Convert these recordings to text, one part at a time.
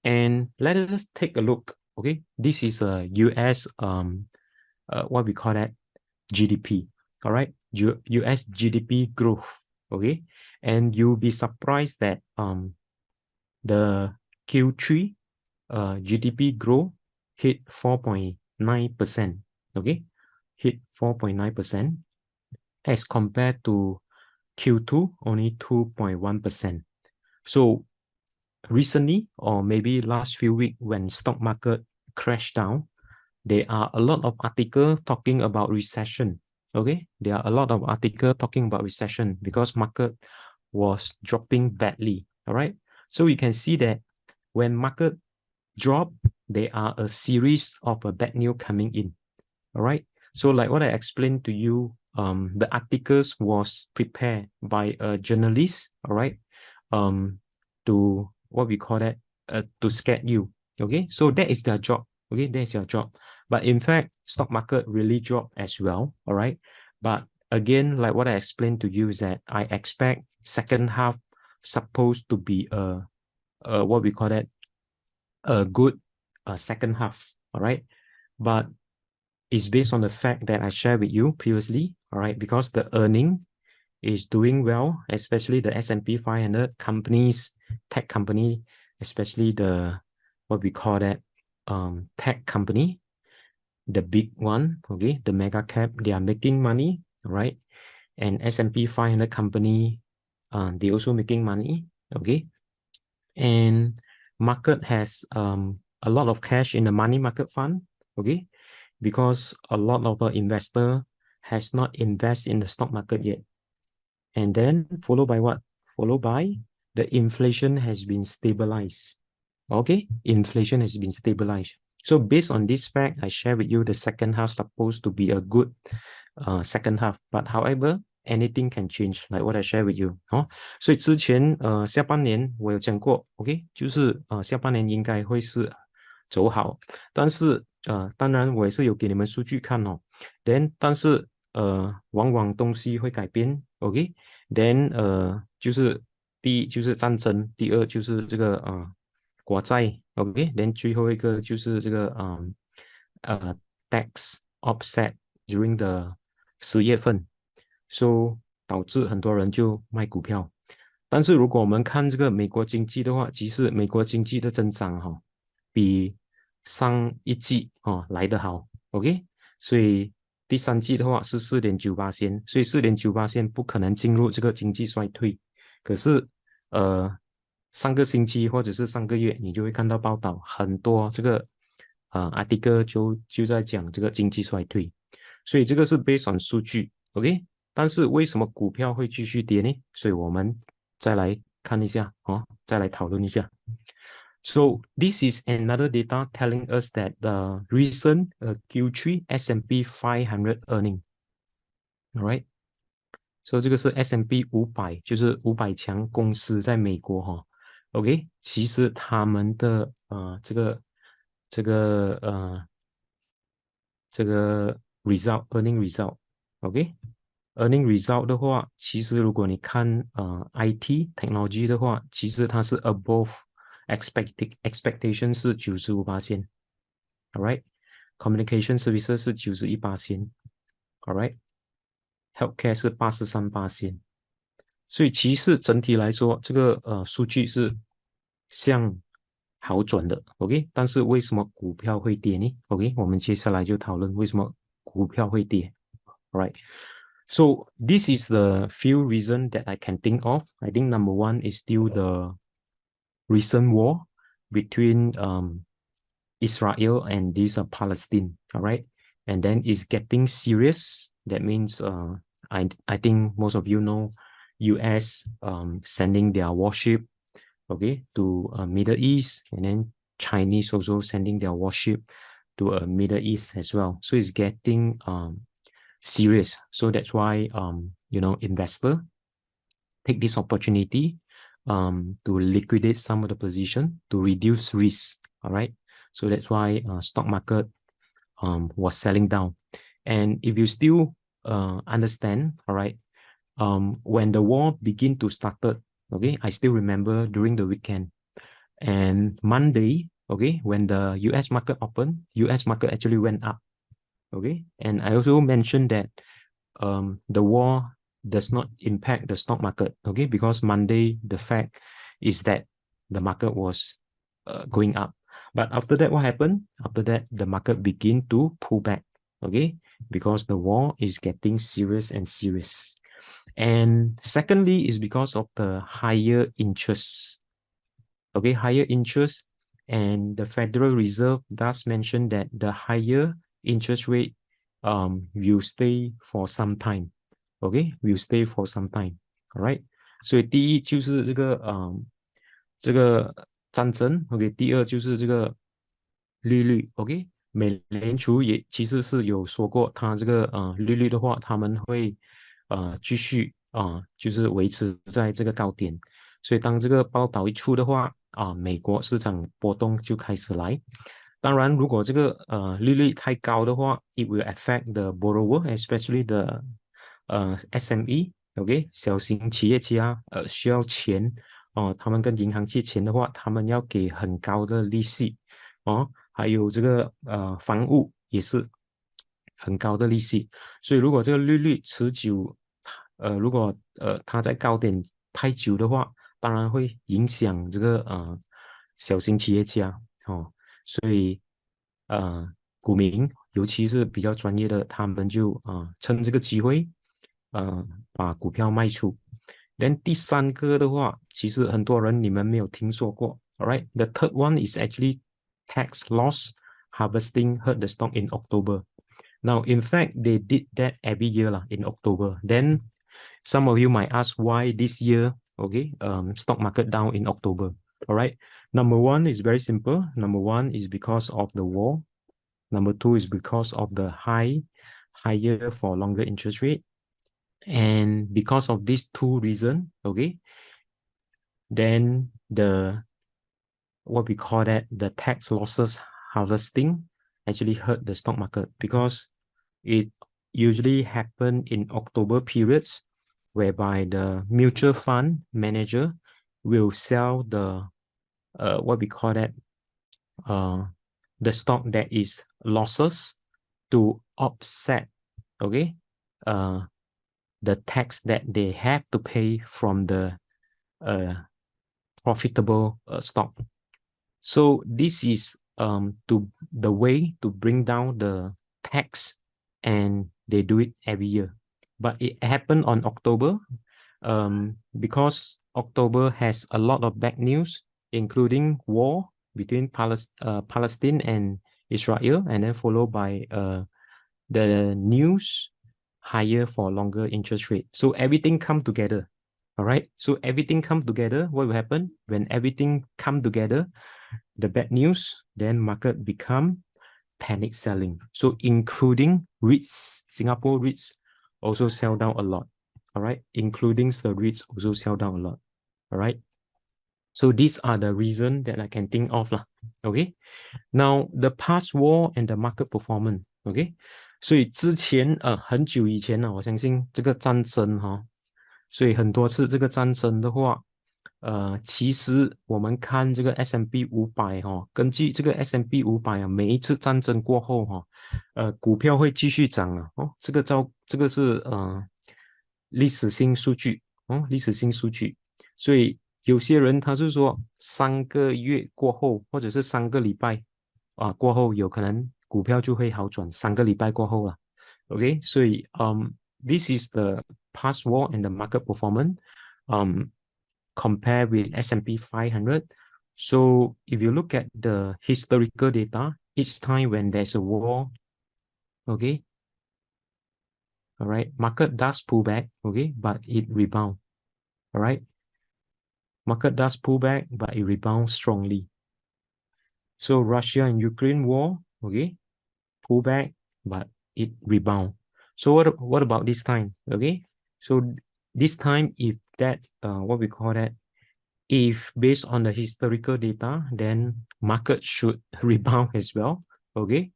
And let us take a look. Okay, this is a US what we call that GDP. All right, US GDP growth. Okay, and you'll be surprised that the Q3 GDP growth hit 4.9%. Okay, hit 4.9% as compared to Q2 only 2.1%. So recently, or maybe last few weeks, when stock market crashed down, there are a lot of articles talking about recession. Okay, there are a lot of articles talking about recession because market was dropping badly. All right, so you can see that when market drop, there are a series of bad news coming in. All right, so like what I explained to you, the articles was prepared by a journalist. All right, to what we call that, to scare you. Okay, so that is their job. Okay, that is your job. But in fact, stock market really dropped as well. All right, but again, like what I explained to you is that I expect second half supposed to be a what we call that, a good second half. All right, but it's based on the fact that I shared with you previously. All right, because the earning is doing well, especially the S&P 500 companies, tech company, especially the what we call that tech company, the big one. Okay, the mega cap, they are making money, right? And S&P 500 company, they also making money. Okay, and market has a lot of cash in the money market fund. Okay, because a lot of investor has not invest in the stock market yet. And then followed by what? Followed by the inflation has been stabilized. Okay, inflation has been stabilized. So based on this fact, I share with you the second half supposed to be a good second half. But however, anything can change, like what I share with you. 所以之前下半年我有讲过 ，OK， 就是下半年应该会是走好，但是当然我也是有给你们数据看哦。Then 但是往往东西会改变 ，OK，Then 就是第一就是战争，第二就是这个国债 ，OK，Then 最后一个就是这个tax offset during the 10月份，so 导致很多人就卖股票。但是如果我们看这个美国经济的话，其实美国经济的增长比上一季来得好 ，OK，所以第三季的话是4.9%，所以4.9%不可能进入这个经济衰退。可是上个星期或者是上个月，你就会看到报道很多这个article 就在讲这个经济衰退，所以这个是 based on 数据 ，OK。但是为什么股票会继续跌呢？所以我们再来看一下再来讨论一下。So this is another data telling us that the recent Q3 S&P 500 earning, alright? So 这个是 S&P 500，就是500强公司在美国OK， 其实他们的这个 result earning result，OK，earning result 的话，其实如果你看IT technology 的话，其实它是 above expectation 是95%。Alright, communication services 是91%。Alright, healthcare 是83%。所以其实整体来说，这个数据是向好转的 ，OK。但是为什么股票会跌呢 ？OK， 我们接下来就讨论为什么股票会跌。Alright, so this is the few reasons that I can think of. I think number one is still the recent war between Israel and this Palestine. Alright, and then it's getting serious. That means I think most of you know US sending their warship to Middle East, and then Chinese also sending their warship to Middle East as well. So it's getting serious. So that's why investor take this opportunity to liquidate some of the position to reduce risk. All right. So that's why stock market was selling down. And if you still understand, all right, when the war begin to started, okay, I still remember during the weekend, And Monday, okay, when the US market opened, US market actually went up. Okay, and I also mentioned that the war does not impact the stock market. Okay, because Monday the fact is that the market was going up. But after that, what happened? After that, the market began to pull back. Okay, because the war is getting serious and serious. And secondly, is because of the higher interest. Okay, higher interest, and the Federal Reserve does mention that the higher interest rate will stay for some time. Okay, will stay for some time. All right. 所以第一就是这个战争，OK，第二就是这个利率，OK，美联储也其实是有说过，它这个利率的话，他们会继续就是维持在这个高点，所以当这个报道一出的话，美国市场波动就开始来。当然，如果这个利率太高的话，it will affect the borrower, especially the SME，OK，小型企业家需要钱他们跟银行借钱的话，他们要给很高的利息还有这个房屋也是很高的利息，所以如果这个利率持久，如果它在高点太久的话，当然会影响这个小型企业家所以股民尤其是比较专业的，他们就趁这个机会把股票卖出。then 第三个的话，其实很多人你们没有听说过。Alright, the third one is actually tax loss harvesting hurt the stock in October. Now, in fact, they did that every year in October. Then some of you might ask why this year, okay, stock market down in October. All right. Number one is very simple. Number one is because of the war. Number two is because of the higher for longer interest rate. And because of these two reasons, okay, then what we call that the tax losses harvesting actually hurt the stock market because it usually happen in October periods whereby the mutual fund manager will sell the what we call that the stock that is losses to offset the tax that they have to pay from the profitable stock. So this is the way to bring down the tax, and they do it every year. But it happened on October because October has a lot of bad news, including war between Palestine and Israel, and then followed by the news higher for longer interest rate. So everything come together. All right. So everything come together. What will happen when everything come together? The bad news, then market become panic selling. So including REITs, Singapore REITs also sell down a lot. All right. Including the REITs also sell down a lot. All right. So these are the reasons that I can think of. Okay. Now the past war and the market performance. Okay. 所以之前很久以前我相信这个战争所以很多次这个战争的话其实我们看这个 S&P 500根据这个 S&P 500每一次战争过后股票会继续涨这个是历史性数据历史性数据，所以有些人他是说3个月过后或者是3个礼拜过后有可能股票就会好转，3个礼拜过后了。Okay, 所以this is the past war and the market performance compared with S&P 500. So if you look at the historical data, each time when there's a war, okay, all right, market does pull back, okay, but it rebound, all right. Market does pull back, but it rebounds strongly. So Russia and Ukraine war, okay, pull back, but it rebound. So what about this time? Okay, so this time, if that what we call that, if based on the historical data, then market should rebound as well. Okay,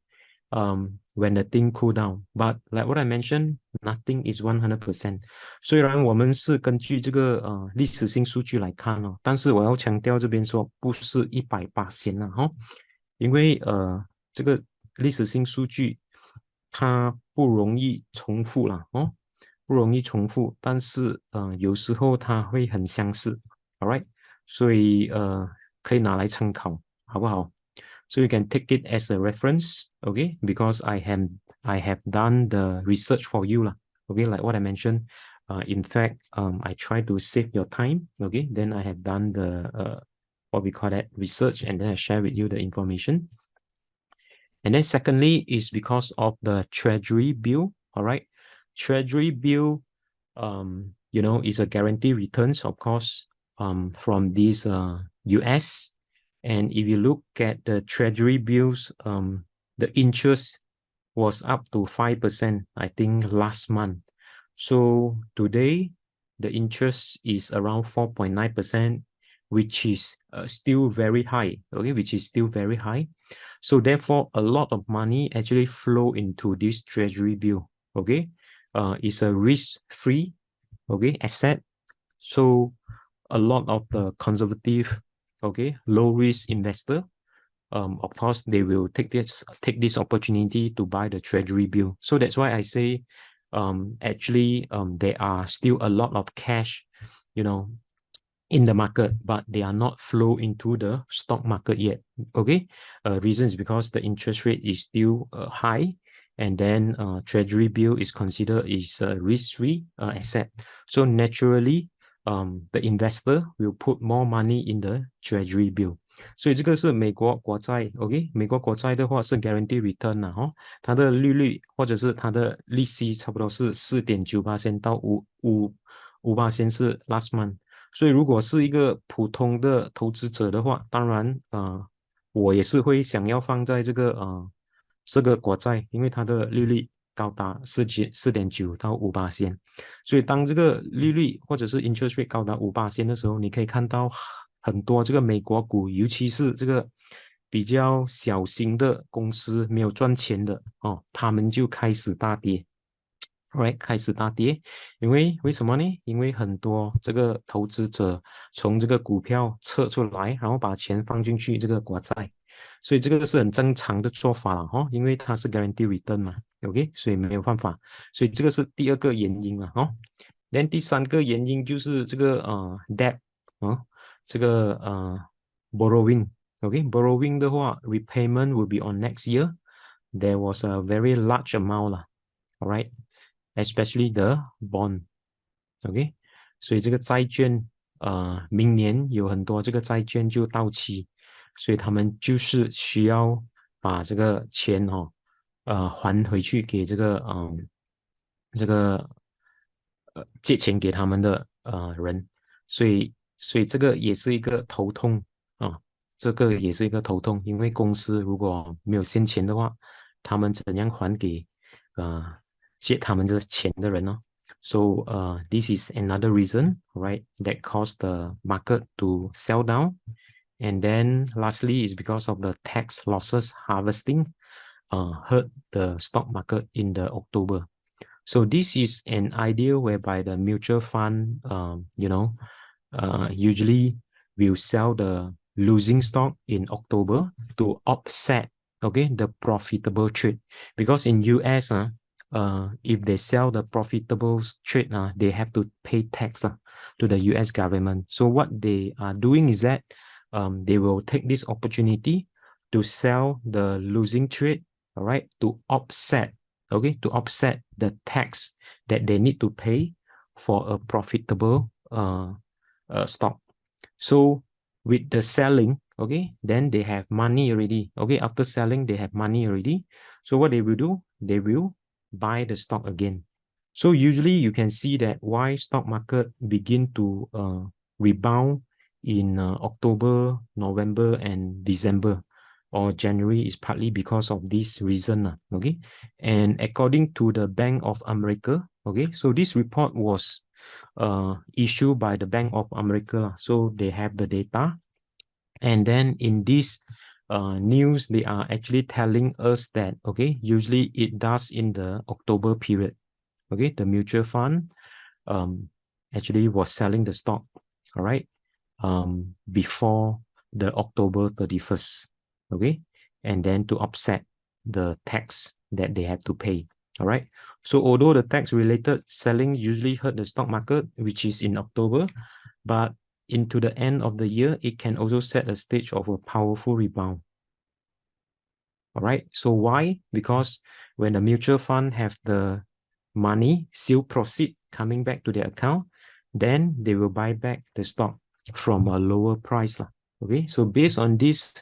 when the thing cool down. But like what I mentioned, nothing is 100%. 虽然我们是根据这个历史性数据来看哦，但是我要强调这边说不是100%啦哈，因为这个历史性数据它不容易重复啦哦，不容易重复，但是有时候它会很相似 ，all right， 所以可以拿来参考，好不好？So you can take it as a reference, okay? Because I have done the research for you lah. Okay, like what I mentioned. In fact, I try to save your time. Okay, then I have done the what we call that research, and then I share with you the information. And then secondly is because of the treasury bill. All right, treasury bill, you know, is a guarantee returns, of course, from these US. And if you look at the treasury bills, the interest was up to 5%, I think, last month. So today, the interest is around 4.9%, which is still very high, okay, which is still very high. So therefore, a lot of money actually flow into this treasury bill, okay? It's a risk-free, okay, asset. So a lot of the conservative, okay, low-risk investor, of course, they will take this opportunity to buy the treasury bill. So that's why I say, actually, there are still a lot of cash, you know, in the market, but they are not flow into the stock market yet. Okay, reason is because the interest rate is still high, and then treasury bill is considered is a risk-free asset. So naturally, the investor will put more money in the treasury bill. 所以这个是美国国债 ，OK， 美国国债的话是 guarantee return 啦，哈，它的利率或者是它的利息差不多是4.9%到5%是 last month。所以如果是一个普通的投资者的话，当然我也是会想要放在这个国债，因为它的利率高达4.9到5%。所以当这个利率或者是 interest rate 高达5%的时候，你可以看到很多这个美国股，尤其是这个比较小型的公司没有赚钱的哦，他们就开始大跌。Right， 开始大跌，因为为什么呢？因为很多这个投资者从这个股票撤出来，然后把钱放进去这个国债，所以这个是很正常的做法了哈，因为它是 guarantee return 嘛，OK， 所以没有办法，所以这个是第二个原因了哈。then 第三个原因就是这个debt 这个borrowing，OK，borrowing 的话 repayment will be on next year. There was a very large amount 啦 ，all right。Especially the bond, OK， 所以这个债券，明年有很多这个债券就到期，所以他们就是需要把这个钱还回去给这个借钱给他们的人，所以这个也是一个头痛啊，这个也是一个头痛，因为公司如果没有现钱的话，他们怎样还给借他们这钱的人呢？So this is another reason, right, that caused the market to sell down. And then lastly is because of the tax losses harvesting hurt the stock market in the October. So this is an idea whereby the mutual fund, usually will sell the losing stock in October to offset, okay, the profitable trade. Because in US, if they sell the profitable trade, they have to pay tax to the US government. So what they are doing is that they will take this opportunity to sell the losing trade, all right, to offset the tax that they need to pay for a profitable stock. So with the selling, okay, then they have money already. Okay, after selling, they have money already. So what they will do, they will buy the stock again. So usually you can see that why stock market begin to rebound in October, November, and December or January is partly because of this reason. Okay, and according to the Bank of America, okay, so this report was issued by the Bank of America. So they have the data, and then in this news, they are actually telling us that, okay, usually it does in the October period. Okay, the mutual fund actually was selling the stock, all right, before the October 31st, okay, and then to offset the tax that they have to pay, all right. So although the tax related selling usually hurt the stock market, which is in October, but into the end of the year, it can also set a stage of a powerful rebound. All right. So why? Because when the mutual fund have the money, still proceed coming back to their account, then they will buy back the stock from a lower price. Okay. So based on this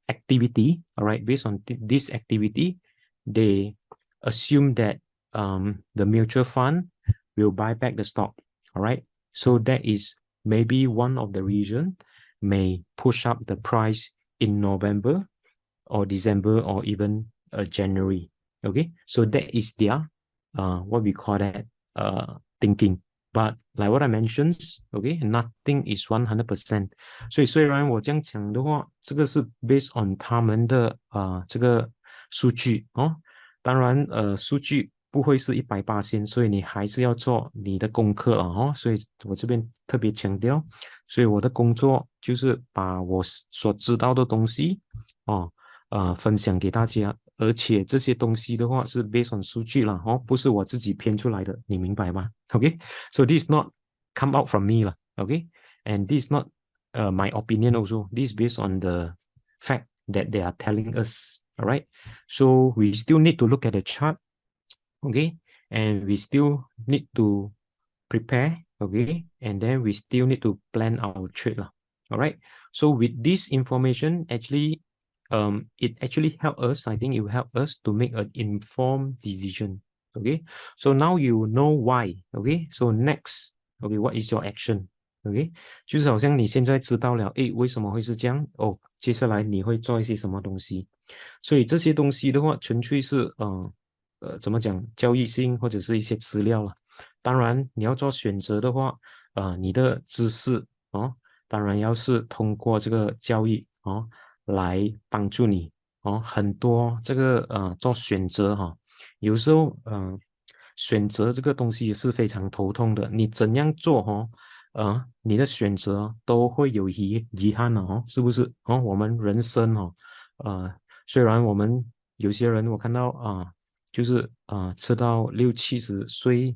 activity, all right, based on this activity, they assume that the mutual fund will buy back the stock. All right. So that is maybe one of the reason may push up the price in November or December or even January. Okay, so that is their what we call that thinking. But like what I mentioned, okay, nothing is 100%.所以虽然我这样讲的话，这个是 based on 他们的这个数据哦。当然数据不会是100%，所以你还是要做你的功课哦。所以我这边特别强调，所以我的工作就是把我所知道的东西哦。分享给大家，而且这些东西的话是 based on 数据啦，哦，不是我自己编出来的，你明白吗？Okay, so this is not come out from me 啦，okay, and this is not my opinion also. This is based on the fact that they are telling us. Alright, so we still need to look at the chart, okay, and we still need to prepare, okay, and then we still need to plan our trade lah. Alright, so with this information, actually it actually help us. I think it will help us to make an informed decision. Okay, so now you know why. Okay, so next, okay, what is your action? Okay, 就是好像你现在知道了，诶，为什么会是这样？哦，接下来你会做一些什么东西？所以这些东西的话，纯粹是怎么讲，交易性或者是一些资料了。当然，你要做选择的话，你的知识哦，当然要是通过这个交易哦。来帮助你哦，很多这个做选择哈，有时候选择这个东西也是非常头痛的。你怎样做你的选择都会有遗憾的哦，是不是？哦，我们人生虽然我们有些人我看到就是吃到60、70岁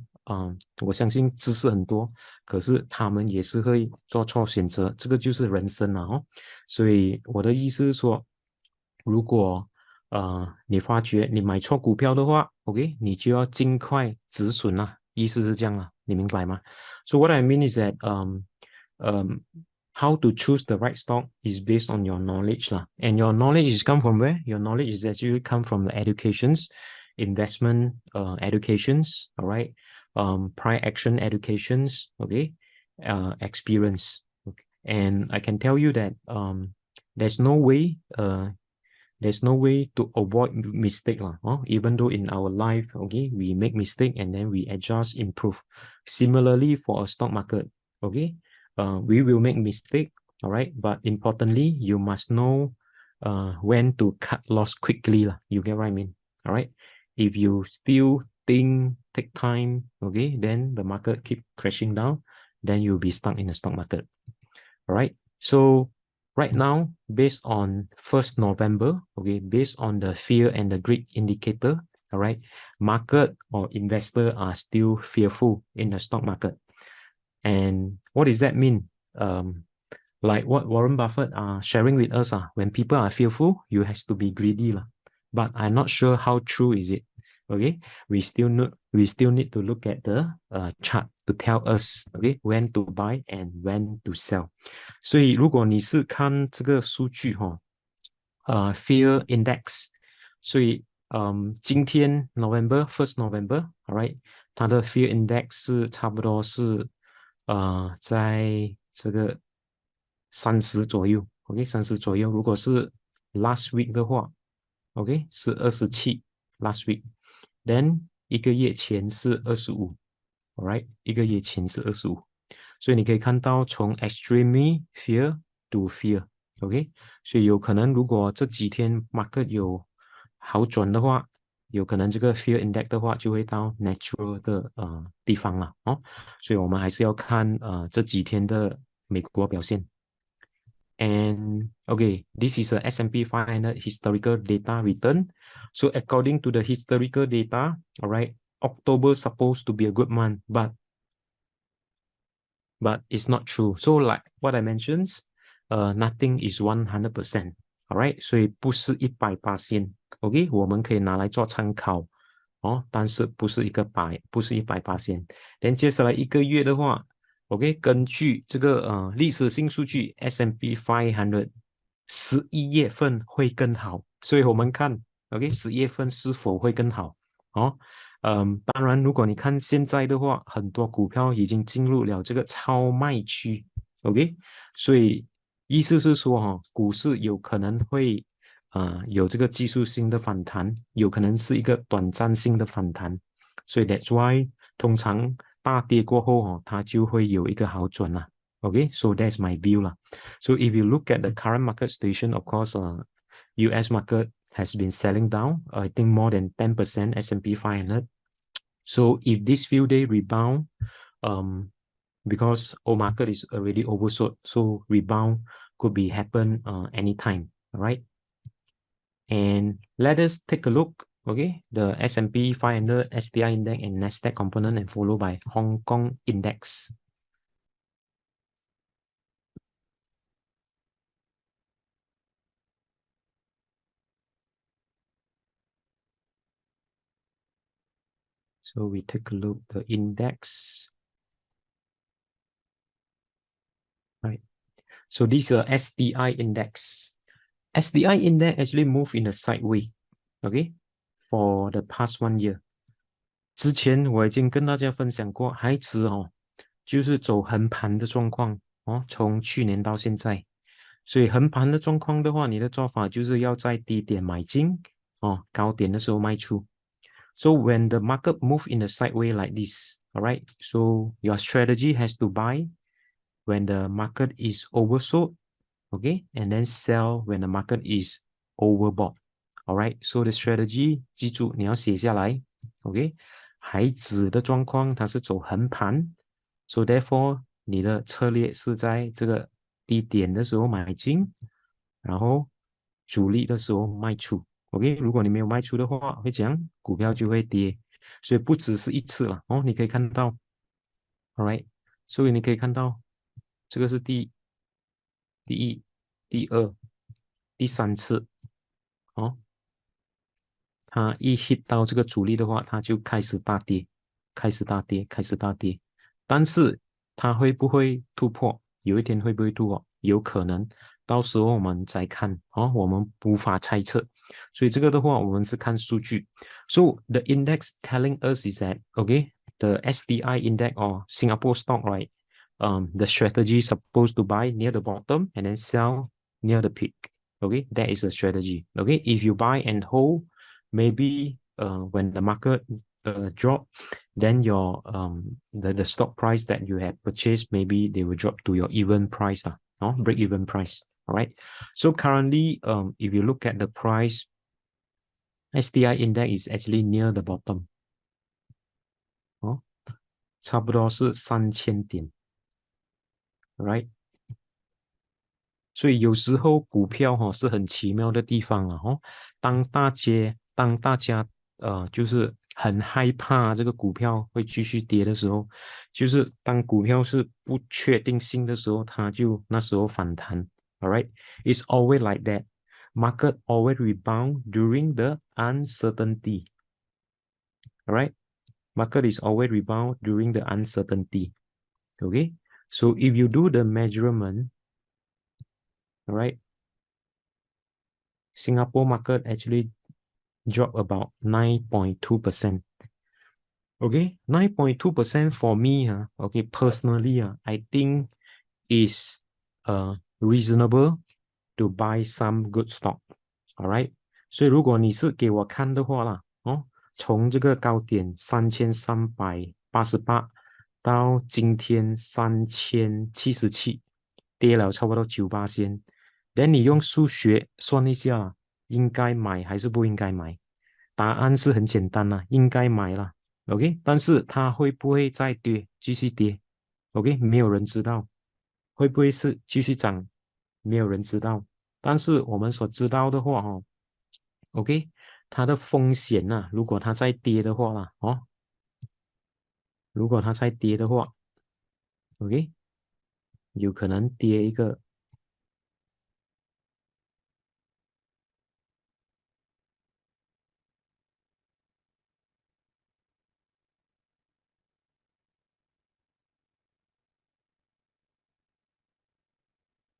我相信知识很多，可是他们也是会做错选择，这个就是人生了哦。所以我的意思是说，如果你发觉你买错股票的话，OK，你就要尽快止损啦，意思是这样啊，你明白吗？So what I mean is that how to choose the right stock is based on your knowledge lah, and your knowledge is come from where? Your knowledge is actually come from the educations, investment educations, all right, prior action educations, okay, experience. And I can tell you that there's no way to avoid mistake lah. Even though in our life, okay, we make mistake and then we adjust, improve. Similarly for a stock market, okay, we will make mistake, all right. But importantly, you must know when to cut loss quickly lah. You get what I mean? All right. If you still think, take time, okay, then the market keep crashing down, then you'll be stuck in the stock market. All right. So right now, based on 1st November, okay, based on the fear and the greed indicator, all right, market or investor are still fearful in the stock market. And what does that mean? Like what Warren Buffett are sharing with us, when people are fearful, you have to be greedy. But I'm not sure how true is it. Okay, we still need to look at the chart to tell us, okay, when to buy and when to sell. 所以如果你是看这个数据fear index，所以今天 1st November，all right， 它的 fear index 是差不多是在这个30左右 ，OK， 30左右。如果是 last week 的话 ，OK 是27 last week，then 一个月前是25 ，all right， 一个月前是25。所以你可以看到从 extremely fear to fear， OK，所以有可能如果这几天 market 有好转的话，有可能这个 fear index 的话就会到 natural 的地方了哦，所以我们还是要看这几天的美国表现。And okay, this is a S&P 500 historical data return. So according to the historical data, all right, October supposed to be a good month, but it's not true. So like what I mentioned, nothing is 100%. Alright，所以不是100%。OK，我们可以拿来做参考哦，但是不是100%。连接下来一个月的话，OK，根据这个历史性数据 S&P 500，11月份会更好，所以我们看 OK 10月份是否会更好哦。当然，如果你看现在的话，很多股票已经进入了这个超卖区，OK，所以意思是说，股市有可能会有这个技术性的反弹，有可能是一个短暂性的反弹，所以 that's why 通常大跌过后，它就会有一个好转啦。OK，so that's my view 啦。So if you look at the current market situation, of course, US market has been selling down, I think more than 10% S&P 500. So if this few day rebound, because all market is already oversold, so rebound could be happen anytime, all right? And let us take a look, okay, the S&P 500, STI index, and Nasdaq component, and followed by Hong Kong index. So we take a look the index, right? So this is a STI index. STI index actually move in a sideway, okay, for the past 1 year. 之前我已经跟大家分享过，孩子就是走横盘的状况哦，从去年到现在。所以横盘的状况的话，你的做法就是要在低点买进哦，高点的时候卖出。So when the market move in a sideway like this, all right, so your strategy has to buy when the market is oversold, okay, and then sell when the market is overbought. All right, so the strategy 记住你要写下来 ，OK。孩子的状况它是走横盘，so therefore 你的策略是在这个低点的时候买进，然后主力的时候卖出。OK，如果你没有卖出的话，会怎样？股票就会跌，所以不只是一次了哦。你可以看到，All right，所以你可以看到这个是第一、第二、第三次哦。它一 hit 到这个阻力的话，它就开始大跌，开始大跌，开始大跌。但是它会不会突破？有一天会不会突破？有可能，到时候我们再看哦，我们无法猜测。所以这个的话，我们是看数据。So the index telling us is that okay, the SDI index or Singapore stock, right? The strategy is supposed to buy near the bottom and then sell near the peak. Okay, that is a strategy. Okay, if you buy and hold, maybe when the market drop, then your the stock price that you have purchased, maybe they will drop to your even price, break even price. All right. So currently, if you look at the price, STI index is actually near the bottom. 差不多是3000点 ，right？所以有时候股票是很奇妙的地方啊当大家就是很害怕这个股票会继续跌的时候，就是当股票是不确定性的时候，它就那时候反弹。All right, it's always like that. Market always rebound during the uncertainty. All right, market is always rebound during the uncertainty. Okay, so if you do the measurement, all right, Singapore market actually dropped about 9.2%. Okay, 9.2% for me, okay, personally, I think is reasonable to buy some good stock. Alright, 所以如果你是给我看的话啦，从这个高点3388到今天3077，跌了差不多9%。等你用数学算一下，应该买还是不应该买？答案是很简单啦，应该买啦。OK，但是它会不会再跌，继续跌？OK，没有人知道。会不会是继续涨？没有人知道。但是我们所知道的话，哦，OK，它的风险呐、如果它再跌的话啦，哦，如果它再跌的话，OK，有可能跌一个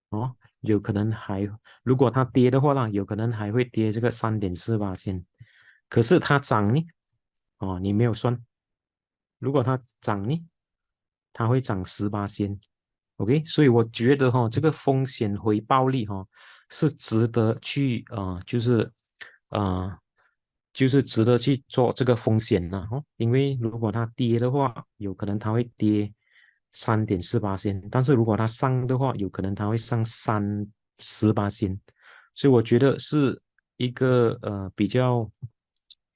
哦，有可能还，如果它跌的话啦，有可能还会跌这个3.48先。可是它涨呢？哦，你没有算。如果它涨呢，它会涨18仙。OK，所以我觉得哈、这个风险回报率哈、是值得去呃就是值得去做这个风险的哦，因为如果它跌的话，有可能它会跌3.48仙，但是如果它上的话，有可能它会上18仙，所以我觉得是一个比较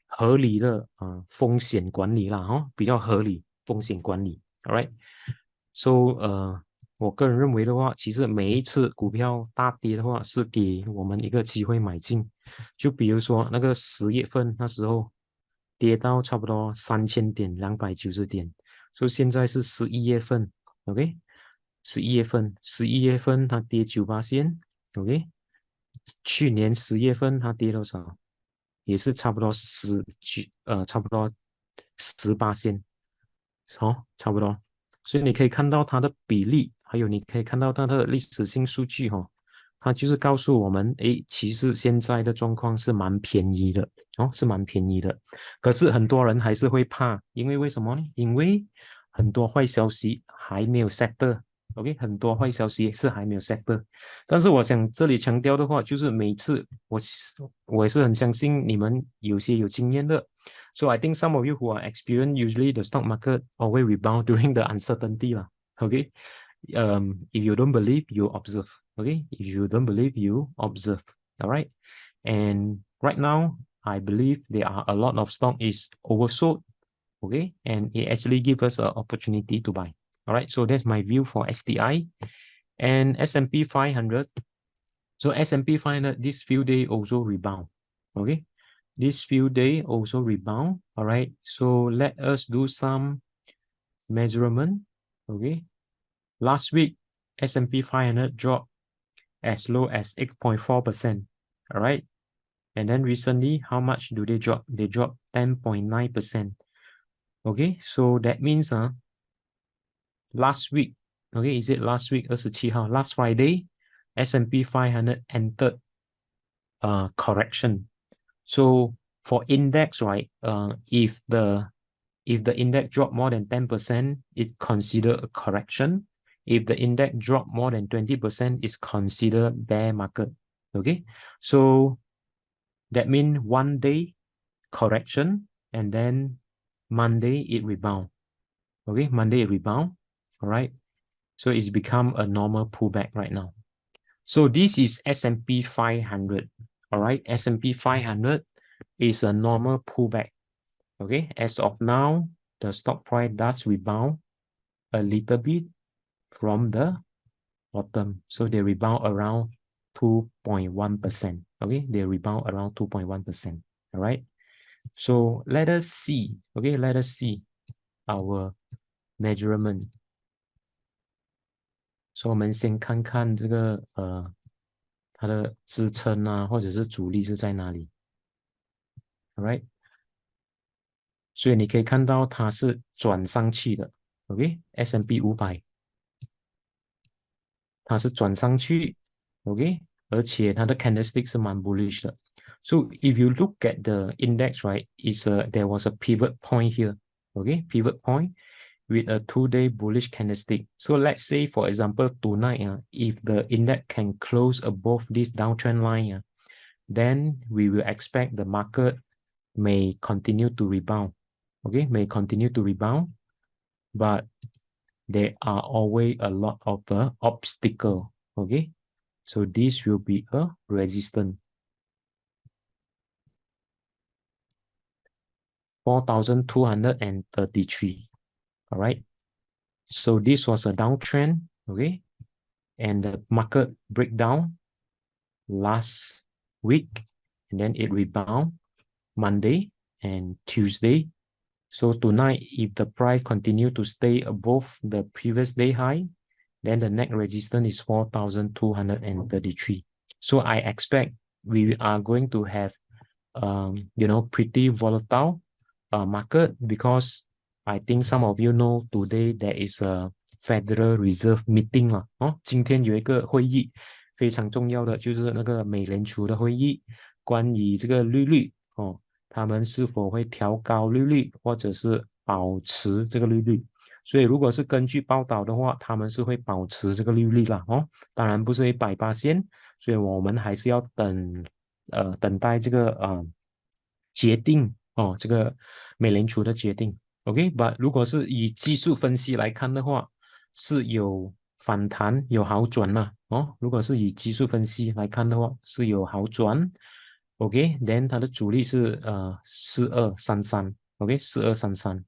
合理的风险管理啦，哦，比较合理风险管理，All right，so 我个人认为的话，其实每一次股票大跌的话，是给我们一个机会买进。就比如说那个10月份那时候跌到差不多3000点290点，所以现在是11月份，OK，十一月份它跌98仙，OK，去年10月份它跌多少？也是差不多差不多18仙，哦，差不多。所以你可以看到它的比例，还有你可以看到它的历史性数据哈、哦，它就是告诉我们，诶，其实现在的状况是蛮便宜的哦，是蛮便宜的。可是很多人还是会怕，因为为什么呢？因为很多坏消息还没有 settle，OK，很多坏消息是还没有 settle。但是我想这里强调的话，就是每次我也是很相信你们有些有经验的。So I think some of you who are experienced, usually the stock market always rebound during the uncertainty lah. Okay, if you don't believe, you observe. Okay, if you don't believe, you observe. All right, and right now, I believe there are a lot of stock is oversold. Okay, and it actually gives us an opportunity to buy. All right, so that's my view for STI and S&P 500. So S&P 500 this few days also rebound. Okay, this few days also rebound. All right, so let us do some measurement. Okay, last week S&P 500 dropped as low as 8.4%. All right, and then recently, how much do they drop? They dropped 10.9%. Okay, so that means last week, okay, is it last week 27号 last Friday, S&P 500 entered correction. So for index, right, if the index drop more than 10%, it's considered a correction. If the index drop more than 20%, it's considered bear market. Okay, so that means one day correction and then Monday it rebound. Okay, Monday it rebound. All right, so it's become a normal pullback right now. So this is S&P 500. All right, S&P 500 is a normal pullback. Okay, as of now, the stock price does rebound a little bit from the bottom. So they rebound around 2.1%. Okay, they rebound around 2.1%. All right, so let us see. Okay, let us see our measurement. So 我们先看看这个它的支撑啊，或者是阻力是在哪里。All right，所以你可以看到它是转上去的。OK，S&P 500，它是转上去。OK，而且它的 candlestick 是蛮 bullish 的。So if you look at the index, right, there was a pivot point here. Okay, pivot point with a 2-day bullish candlestick. So let's say, for example, tonight, if the index can close above this downtrend line, then we will expect the market may continue to rebound. Okay, may continue to rebound, but there are always a lot of obstacle. Okay, So this will be a resistance. 4,233. All right. So this was a downtrend. Okay. And the market breakdown last week, and then it rebound Monday and Tuesday. So tonight, if the price continue to stay above the previous day high, then the next resistance is 4,233. So I expect we are going to have, pretty volatile market, because I think some of you know today there is a Federal Reserve meeting 了哦，今天有一个会议，非常重要的就是那个美联储的会议，关于这个利率哦，他们是否会调高利率，或者是保持这个利率。所以如果是根据报道的话，他们是会保持这个利率啦哦，当然不是100%，所以我们还是要等待这个决定哦，这个美联储的决定。OK，but 如果是以技术分析来看的话，是有反弹有好转了哦。如果是以技术分析来看的话，是有好转。OK，then 它的阻力是4233。OK，4233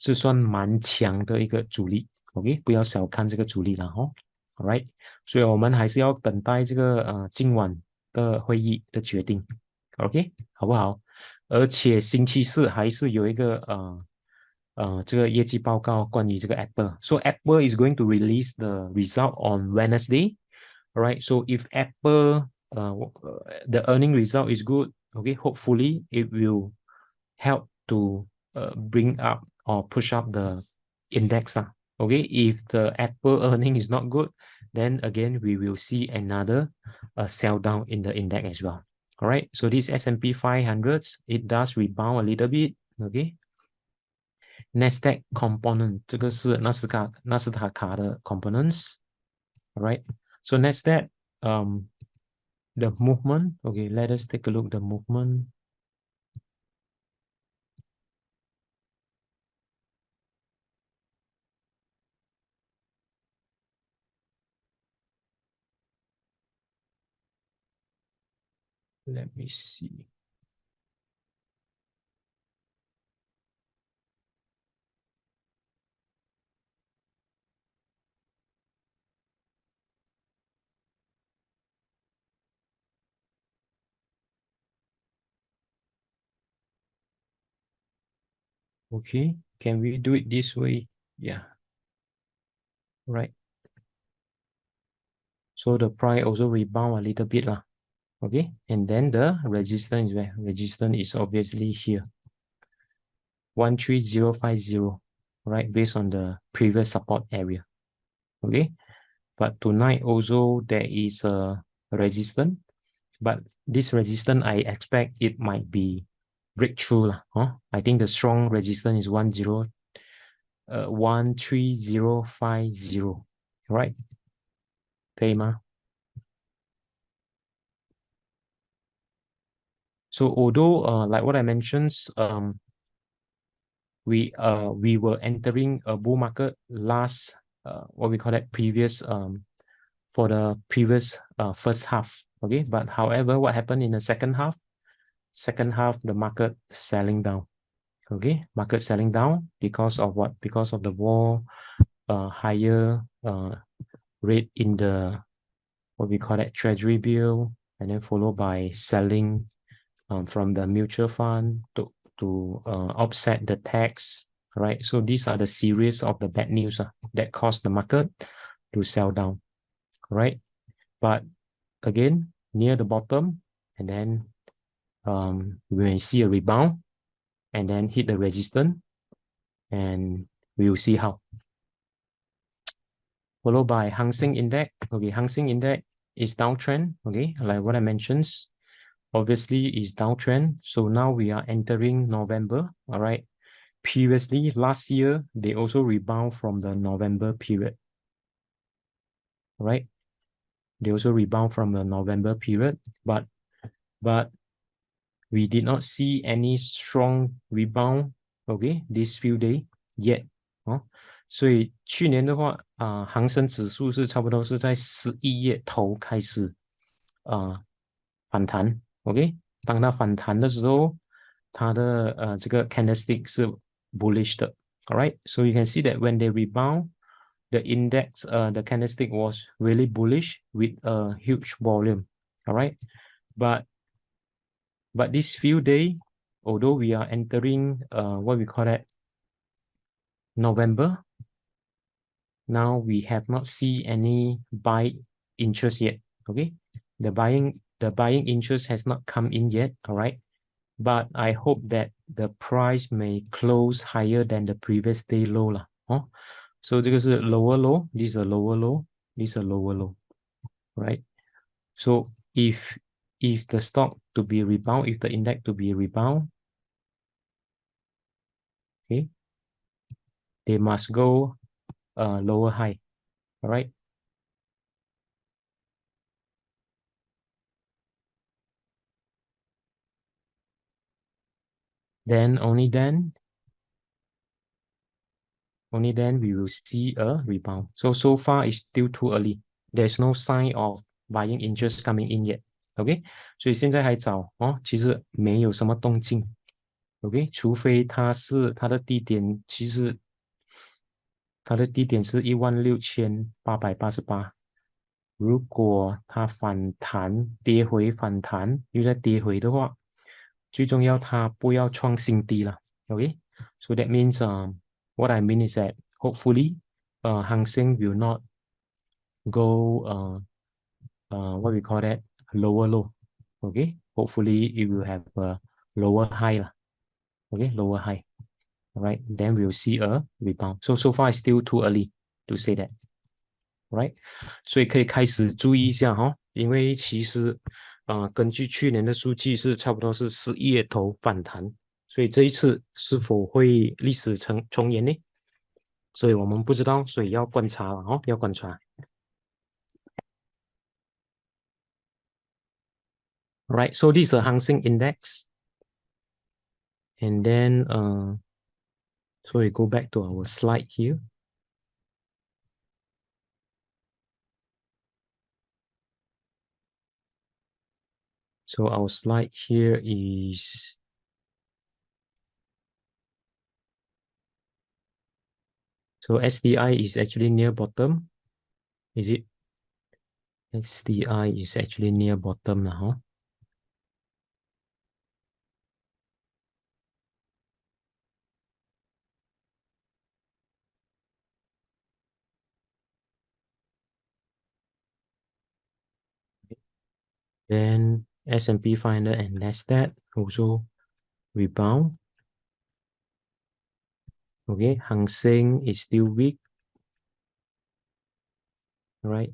是算蛮强的一个阻力。OK，不要小看这个阻力了哦。All right，所以我们还是要等待这个今晚的会议的决定。OK，好不好？而且星期四还是有一个这个业绩报告关于这个 Apple。So Apple is going to release the result on Wednesday. All right. So if Apple the earning result is good, okay, hopefully it will help to bring up or push up the index. Okay. If the Apple earning is not good, then again we will see another sell down in the index as well. All right, so this S&P 500s, it does rebound a little bit. Okay, Nasdaq component 这个是纳斯达克的 components. All right, so Nasdaq the movement. Okay, let us take a look the movement. Let me see. Okay, can we do it this way? Yeah. Right. So the price also rebound a little bit lah. Okay, and then the resistance is where? Resistance is obviously here. 13050, right? Based on the previous support area. Okay, but tonight also there is a resistance, but this resistance I expect it might be breakthrough lah. I think the strong resistance is 13050, right? 可以吗？ So although like what I mentioned, we were entering a bull market last what we call that previous for the previous first half. Okay, but however, what happened in the second half? Second half, the market selling down. Okay, market selling down because of what? Because of the war, higher rate in the what we call that treasury bill, and then followed by selling from the mutual fund to offset the tax, right? So these are the series of the bad news that caused the market to sell down, right? But again, near the bottom, and then we may see a rebound and then hit the resistance, and we will see how. Followed by Hang Seng Index. Okay, Hang Seng Index is downtrend. Okay, like what I mentioned, obviously is downtrend. So now we are entering November. All right. Previously, last year, they also rebound from the November period. Right? They also rebound from the November period, but we did not see any strong rebound. Okay, this few days yet. 所以去年的话恒生指数是差不多是在11月头开始反弹 ，OK， 当它反弹的时候，它的这个 candlestick 是 bullish 的 ，alright， so you can see that when they rebound, the index, the candlestick was really bullish with a huge volume, alright, but this few days, although we are entering what we call that November, now we have not seen any buy interest yet. Okay, the buying interest has not come in yet. All right, but I hope that the price may close higher than the previous day low lah. Oh, so 这个是 lower low, this is a lower low, this is a lower low, right? So if the stock to be rebound, if the index to be rebound, okay, they must go lower high. All right. Then only then we will see a rebound. So far it's still too early. There's no sign of buying interest coming in yet. OK， 所以现在还早哦，其实没有什么动静。OK， 除非它的低点，其实它的低点是16888。如果它反弹跌回反弹又再跌回的话，最重要它不要创新低了。OK，so that means what I mean is that hopefully Hang Seng will not go what we call that lower low. Okay, hopefully it will have a lower high lah. Okay, lower high. All right, then we'll see a rebound. So far it's still too early to say that. Right， 所以可以开始注意一下哈，因为其实根据去年的数据是差不多是11月头反弹，所以这一次是否会历史重演呢？所以我们不知道，所以要观察了哦，要观察。Right, so this is a Hang Seng Index, and then so we go back to our slide here. So our slide here is so SDI is actually near bottom. Is it? SDI is actually near bottom now. Then S&P 500 and Nasdaq also rebound. Okay, Hang Seng is still weak. Right,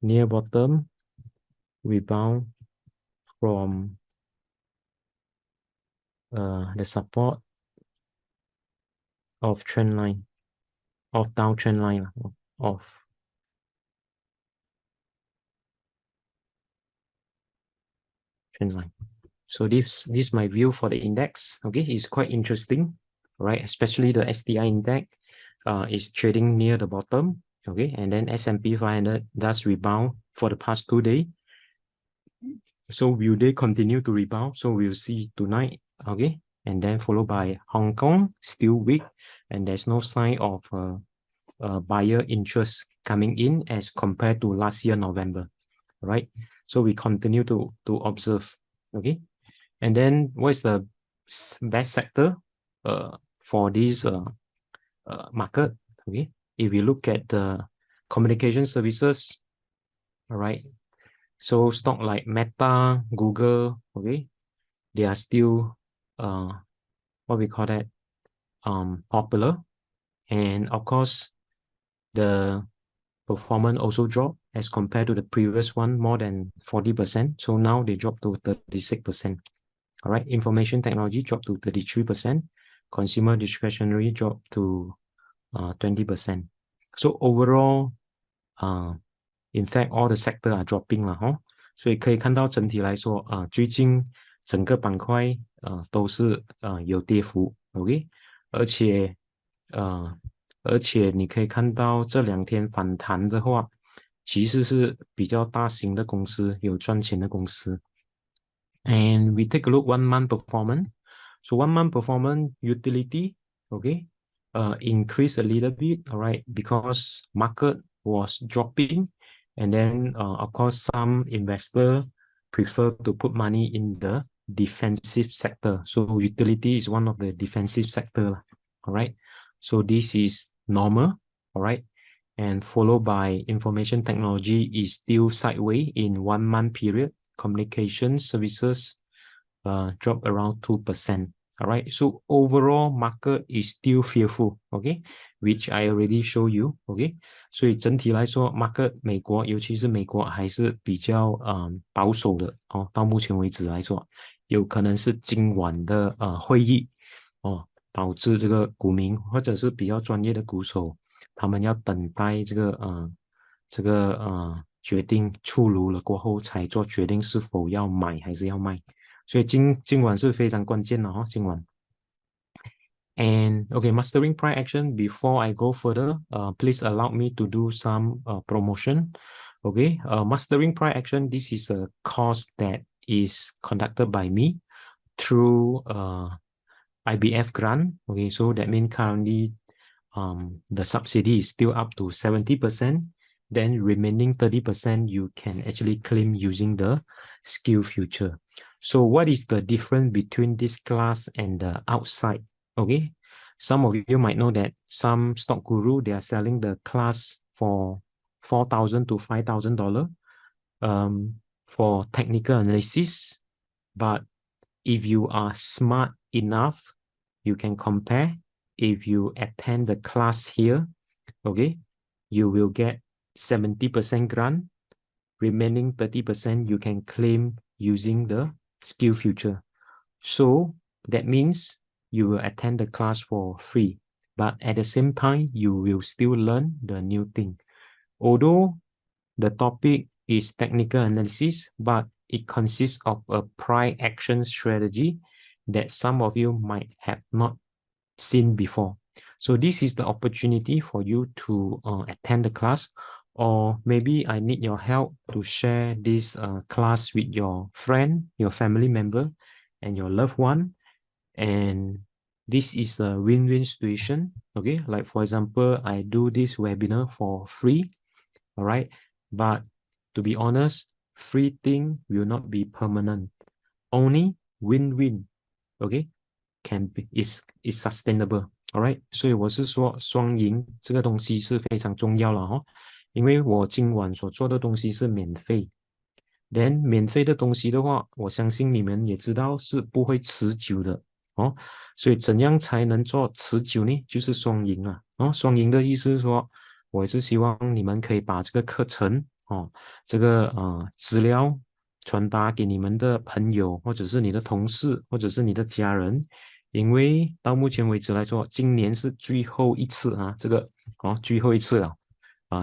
near bottom, rebound from the support of trend line, of downtrend line, of trend line. So this is my view for the index. Okay, it's quite interesting, right? Especially the STI index is trading near the bottom. Okay, and then S&P 500 does rebound for the past 2 days. So will they continue to rebound? So we'll see tonight. Okay, and then followed by Hong Kong, still weak, and there's no sign of buyer interest coming in as compared to last year November. Right, so we continue to observe. Okay, and then what is the best sector for this market? Okay, if we look at the communication services, all right, so stock like Meta, Google, okay, they are still what we call that popular, and of course the performance also dropped as compared to the previous one, more than 40%. So now they dropped to 36%. All right, information technology dropped to 33%. Consumer discretionary dropped to 20%. So overall, in fact, all the sector are dropping 了哈。所以可以看到整体来说最近整个板块都是有跌幅 ，OK， 而且而且你可以看到这2天反弹的话，其实是比较大型的公司，有赚钱的公司。And we take a look 1 month performance. So 1 month performance utility, okay, increase a little bit, all right, because market was dropping, and then of course some investor prefer to put money in the defensive sector. So utility is one of the defensive sector, all right. So this is normal, all right, and followed by information technology is still sideways in 1 month period. Communication services drop around 2%. All right, so overall market is still fearful, okay, which I already show you, okay. 所以整体来说 market 美国尤其是美国还是比较保守的哦，到目前为止来说，有可能是今晚的会议哦，导致这个股民或者是比较专业的股手，他们要等待这个决定出炉了过后才做决定是否要买还是要卖。所以今晚是非常关键的哦，今晚。And okay, mastering price action. Before I go further, please allow me to do some promotion. Okay, mastering price action. This is a course that is conducted by me through IBF grant. Okay, so that means currently the subsidy is still up to 70%. Then remaining 30% you can actually claim using the skill future. So what is the difference between this class and the outside? Okay, some of you might know that some stock guru, they are selling the class for $4,000 to $5,000 for technical analysis. But if you are smart enough, you can compare. If you attend the class here, okay, you will get 70% grant. Remaining 30% you can claim using the skill future. So that means you will attend the class for free, but at the same time, you will still learn the new thing. Although the topic is technical analysis, but it consists of a price action strategy that some of you might have not seen before. So this is the opportunity for you to attend the class, or maybe I need your help to share this class with your friend, your family member, and your loved one. And this is a win-win situation. Okay, like for example, I do this webinar for free, all right, but to be honest, free thing will not be permanent. Only win-win, okay, can be is sustainable. Alright， 所以我是说双赢这个东西是非常重要了哈，因为我今晚所做的东西是免费，then 免费的东西的话，我相信你们也知道是不会持久的哦，所以怎样才能做持久呢？就是双赢啊，哦，双赢的意思是说，我也是希望你们可以把这个课程哦，这个资料传达给你们的朋友，或者是你的同事，或者是你的家人。因为到目前为止来说，今年是最后一次啊，这个最后一次了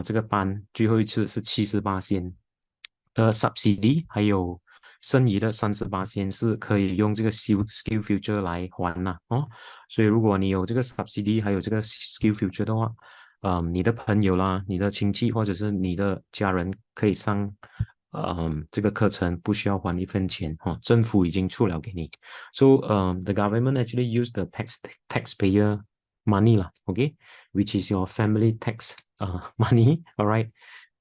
这个班最后一次是78%的 subsidy， 还有剩余的38%是可以用这个 skill future 来还呐所以如果你有这个 subsidy 还有这个 skill future 的话，你的朋友啦、你的亲戚或者是你的家人可以上这个课程不需要还1分钱政府已经出了给你。So the government actually use the taxpayer money lah, okay, which is your family tax money, all right,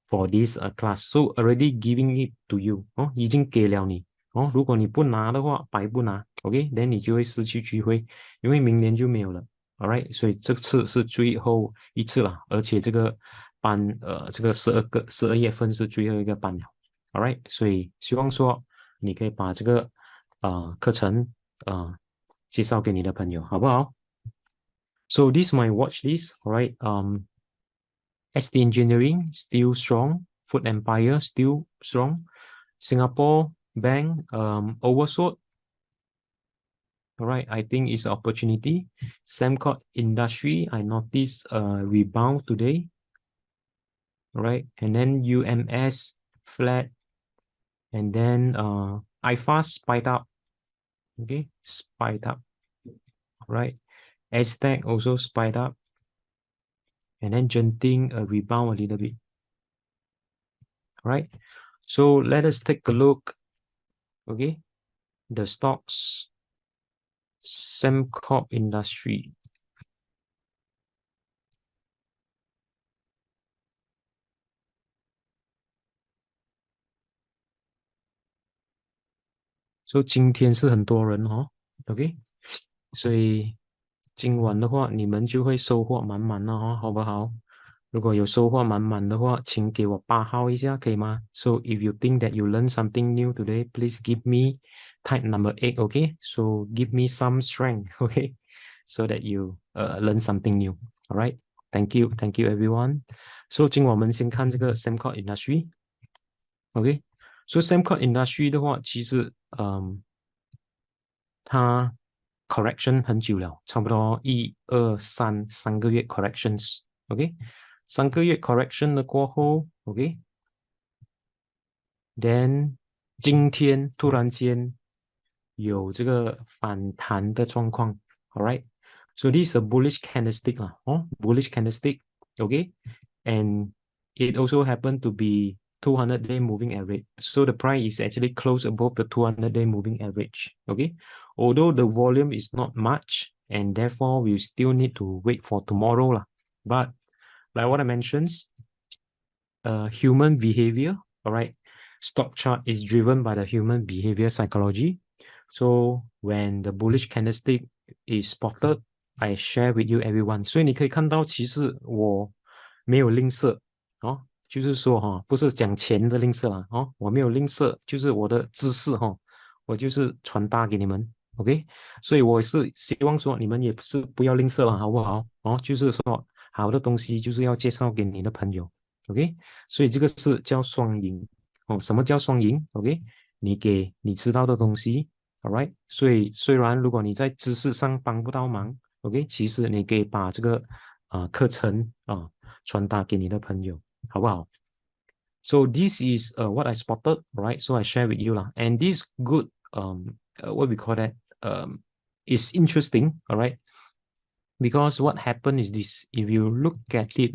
for this class. So already giving it to you 已经给了你如果你不拿的话，白不拿 ，OK， then 你就会失去机会，因为明年就没有了 ，all right， 所以这次是最后一次了，而且这个班这个12月份是最后一个班了。All right， 所以希望说你可以把这个课程介绍给你的朋友，好不好 ？So this is my watch list. All right. ST Engineering still strong. Food Empire still strong. Singapore Bank oversold. All right. I think it's an opportunity. Sembcorp Industry. I noticed a rebound today. All right. And then UMS flat. And then iFast spiked up. Okay, spiked up. All right. Aztec also spiked up. and then Genting rebound a little bit. All right. So let us take a look. Okay, the stocks. Sembcorp Industry. So 今天是很多人哦，OK，所以今晚的话，你们就会收获满满了哦，好不好？如果有收获满满的话，请给我8号一下，可以吗？So if you think that you learn something new today, please give me type number 8, okay? So give me some strength, okay? So that you learn something new. All right. Thank you everyone. So 今晚我们先看这个 Sembcorp Industry. OK，所以 Sembcorp Industry 的话，其实它 correction 很久了，差不多3个月 corrections，OK，3个月 correction 了过后，OK，then 今天突然间有这个反弹的状况，all right，so this is a bullish candlestick 啦，bullish candlestick，OK，and it also happened to be 200-day moving average. So the price is actually close above the 200-day moving average. Okay, although the volume is not much, and therefore we still need to wait for tomorrow lah. But like what I mentioned, human behavior. All right, stock chart is driven by the human behavior psychology. So when the bullish candlestick is spotted, I share with you everyone. 所以你可以看到，其实我没有吝啬哦，就是说哈，不是讲钱的吝啬啦，哦，我没有吝啬，就是我的知识哈，我就是传达给你们，OK，所以我是希望说你们也是不要吝啬了，好不好？哦，就是说好的东西就是要介绍给你的朋友，OK，所以这个是叫双赢哦。什么叫双赢？OK，你给你知道的东西，All right，所以虽然如果你在知识上帮不到忙，OK，其实你可以把这个课程传达给你的朋友，好不好？So this is what I spotted, right? So I share with you lah. And this good what we call that is interesting, all right? Because what happened is this: if you look at it,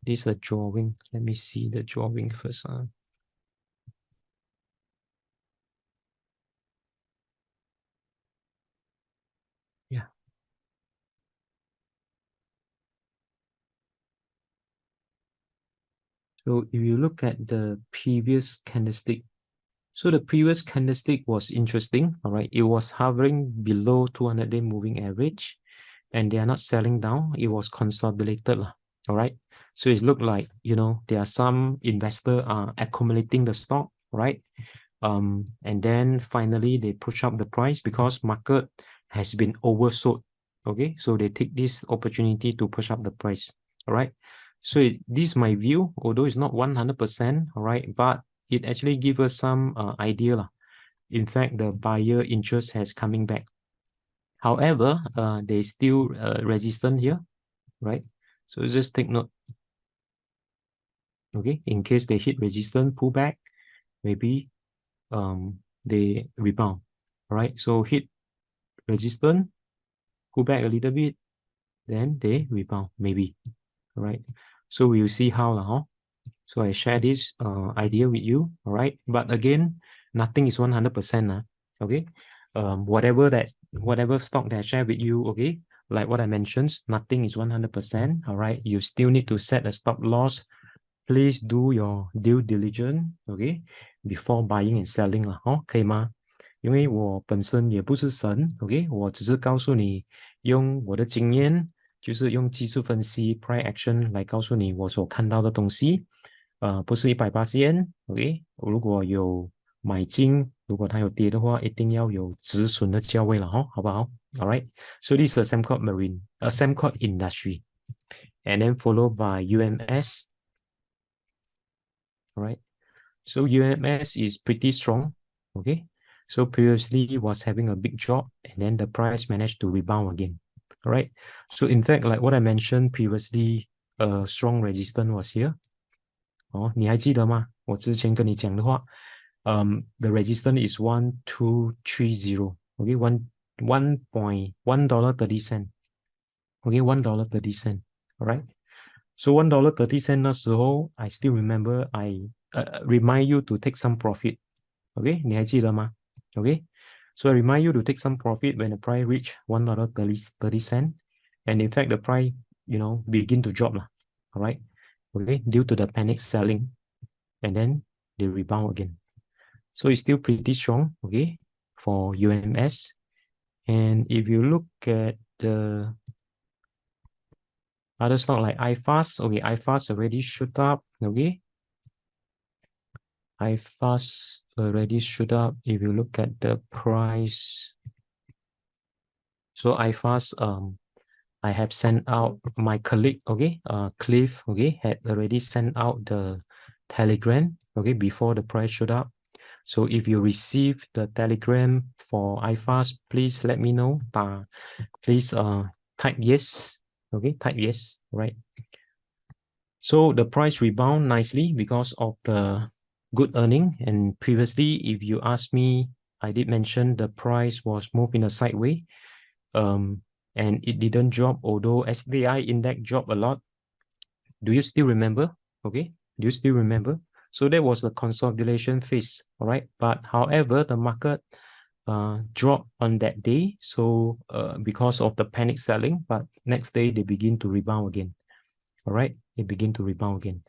this is a drawing. Let me see the drawing first. Yeah. So if you look at the previous candlestick, so the previous candlestick was interesting, all right? It was hovering below 200-day moving average, and they are not selling down. It was consolidated, all right? So it looked like, there are some investor accumulating the stock, right? And then finally they push up the price because market has been oversold. Okay, so they take this opportunity to push up the price. All right. So this is my view, although it's not 100%, all right, but it actually gives us some idea lah. In fact, the buyer interest has coming back. However, they still resistant here, right? So just take note. Okay, in case they hit resistance, pull back, maybe they rebound. All right, so hit resistance, pull back a little bit, then they rebound, maybe. All right, so we'll see how huh? So I share this idea with you. All right, but again, nothing is 100%. Okay, whatever stock that I share with you, okay, like what I mentioned, nothing is 100%. All right, you still need to set a stop loss. Please do your due diligence, okay, before buying and selling 了，可以吗？因为我本身也不是神，OK，我只是告诉你，用我的经验，就是用技术分析 price action 来告诉你我所看到的东西，不是180%，OK，如果有买进，如果它有跌的话，一定要有止损的价位了，好不好？All right，so this is a Sembcorp Marine, Sembcorp Industry, and then followed by UMS. All right, so UMS is pretty strong, okay. So previously it was having a big drop, and then the price managed to rebound again. All right, so in fact, like what I mentioned previously, a strong resistance was here. 你还记得吗？我之前跟你讲的话，the resistance is 1230, okay, $1.30. Okay, $1.30. All right. So $1.30 那时候 I still remember I remind you to take some profit. Okay, 你还记得吗 Okay, so I remind you to take some profit when the price reach $1.30. And in fact, the price, begin to drop lah. All right. Okay, due to the panic selling. And then they rebound again. So it's still pretty strong, okay, for UMS. And if you look at the other stock like iFast, okay, iFast already shoot up, okay. iFast already shoot up. If you look at the price, so iFast, I have sent out my colleague, okay, Cliff, okay, had already sent out the telegram, okay, before the price shoot up. So if you receive the telegram for iFast, please let me know. Please type yes, okay, type yes, right? So the price rebound nicely because of the good earning. And previously, if you ask me, I did mention the price was moved in a sideway. And it didn't drop, although SDI index dropped a lot. Do you still remember? Okay, do you still remember? So that was the consolidation phase, all right? But however, the market dropped on that day. So because of the panic selling, but next day they begin to rebound again, all right? It begin to rebound again.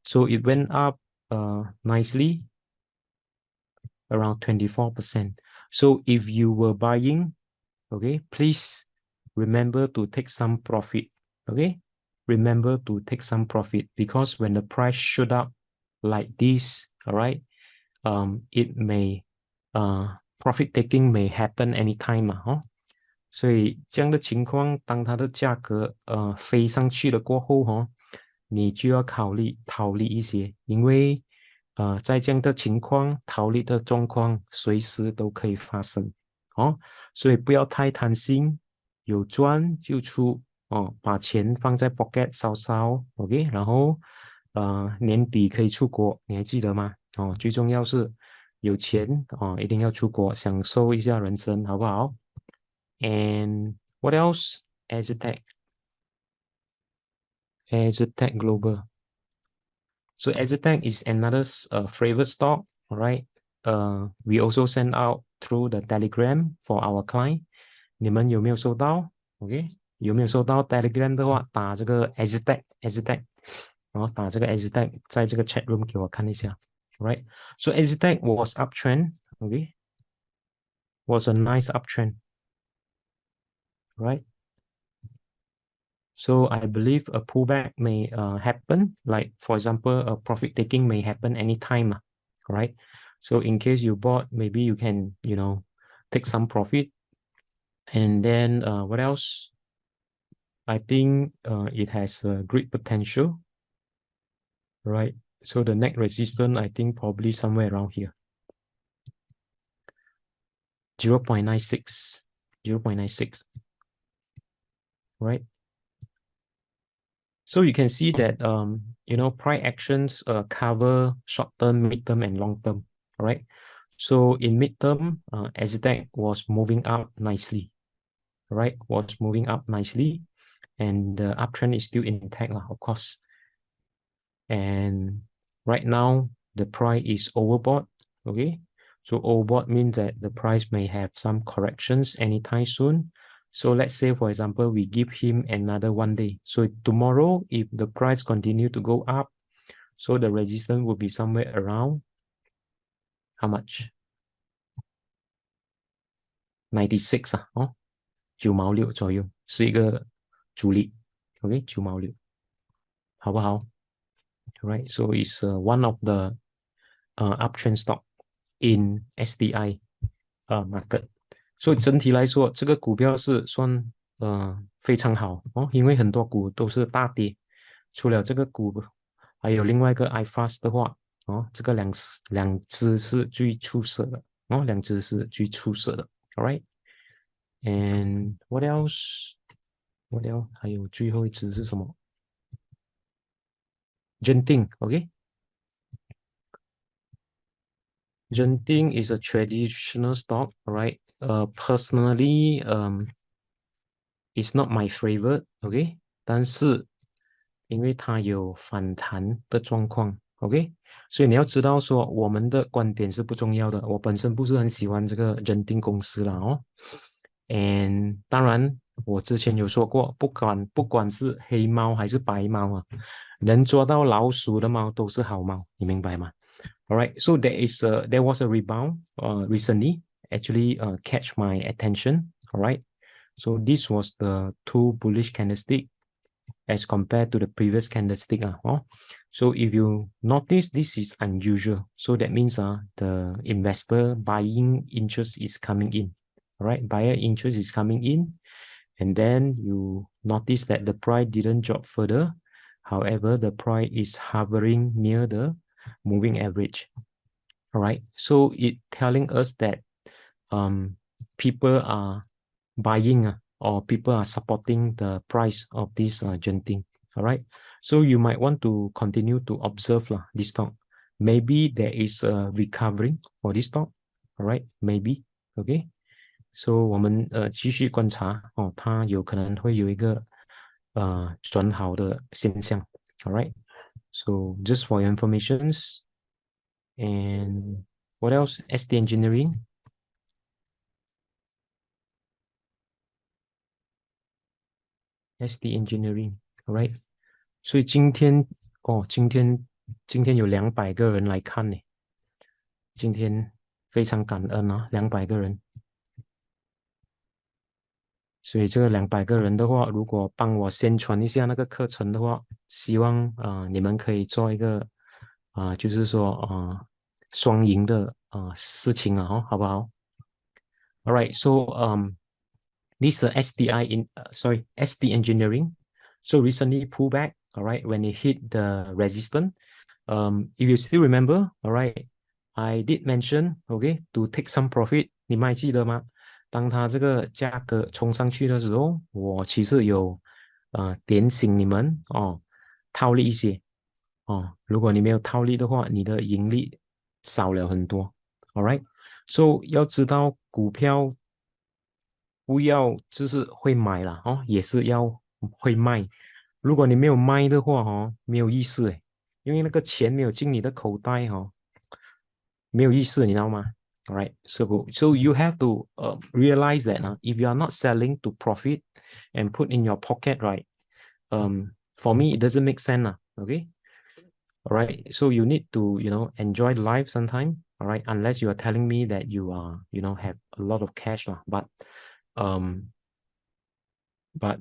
So it went up nicely, around 24%. So if you were buying, okay, please remember to take some profit, okay? Remember to take some profit because when the price shoot up like this, all right, it may, profit taking may happen anytime 嘛，所以这样的情况，当它的价格飞上去了过后，你就要考虑逃离一些，因为在这样的情况，逃离的状况随时都可以发生，所以不要太贪心，有赚就出把钱放在 pocket 烧烧 ，OK， 然后年底可以出国，你还记得吗？最重要是有钱一定要出国享受一下人生，好不好？And what else? Azetech Global. So Azetech is another favorite stock, all right? We also send out through the Telegram for our client. 你们有没有收到 ？OK， 有没有收到 Telegram 的话，打这个 Azetech， 然后打这个 Azetech 在这个 chat room 给我看一下 ，right? So Azetech was uptrend, okay? Was a nice uptrend, right? So I believe a pullback may happen, like for example, a profit taking may happen anytime, right? So in case you bought, maybe you can, take some profit. And then what else? I think it has a great potential, right? So the next resistance, I think probably somewhere around here. 0.96, 0.96, right? So you can see that, price actions cover short-term, mid-term, and long-term, all right? So in mid-term, Azetech was moving up nicely, right? Was moving up nicely, and the uptrend is still intact, of course. And right now, the price is overbought, okay? So overbought means that the price may have some corrections anytime soon. So let's say, for example, we give him another 1 day. So tomorrow, if the price continue to go up, so the resistance will be somewhere around how much? 96 9毛6左右是一个阻力 ，OK， 9毛6，好不好 ？Right, so it's one of the uptrend stock in SDI market. 所以整体来说，这个股票是算非常好因为很多股都是大跌，除了这个股，还有另外一个 iFast 的话这个两只是最出色的两只是最出色的 ，All right. And what else? What else? 还有最后一只是什么？Genting, okay. Genting is a traditional stock, right? Personally, it's not my favorite, OK， 但是因为它有反弹的状况 ，OK， 所以你要知道说我们的观点是不重要的。我本身不是很喜欢这个人定公司了哦。And 当然，我之前有说过，不管是黑猫还是白猫啊，能捉到老鼠的猫都是好猫，你明白吗？All right, so there was a rebound recently, actually catch my attention. All right, so this was the two bullish candlestick as compared to the previous candlestick. So if you notice, this is unusual. So that means the investor buying interest is coming in. All right, buyer interest is coming in. And then you notice that the price didn't drop further. However, the price is hovering near the moving average. All right, so it telling us that people are buying or people are supporting the price of this Genting. All right, so you might want to continue to observe this stock. Maybe there is a recovery for this stock. All right, maybe. Okay, so 我们继续观察它有可能会有一个转好的现象。All right, so just for your informations. And what else? ST Engineering. ST Engineering, all right. 所以今天有200个人来看呢，今天非常感恩啊，200个人。所以这个200个人的话，如果帮我宣传一下那个课程的话，希望你们可以做一个就是说双赢的事情好不好？All right, so this ST Engineering. So recently pull back, all right, when it hit the resistance. If you still remember, all right, I did mention, okay, to take some profit. 你们还记得吗？当它这个价格冲上去的时候，我其实有点醒你们套利一些如果你没有套利的话，你的盈利少了很多。All right, so 要知道股票不要就是会买啦也是要会卖。如果你没有卖的话没有意思诶，因为那个钱没有进你的口袋没有意思，你知道吗？All right, so you have to realize that if you are not selling to profit and put in your pocket, right? For me, it doesn't make sense. Okay, all right. So you need to enjoy life sometime. All right, unless you are telling me that you are have a lot of cash um, but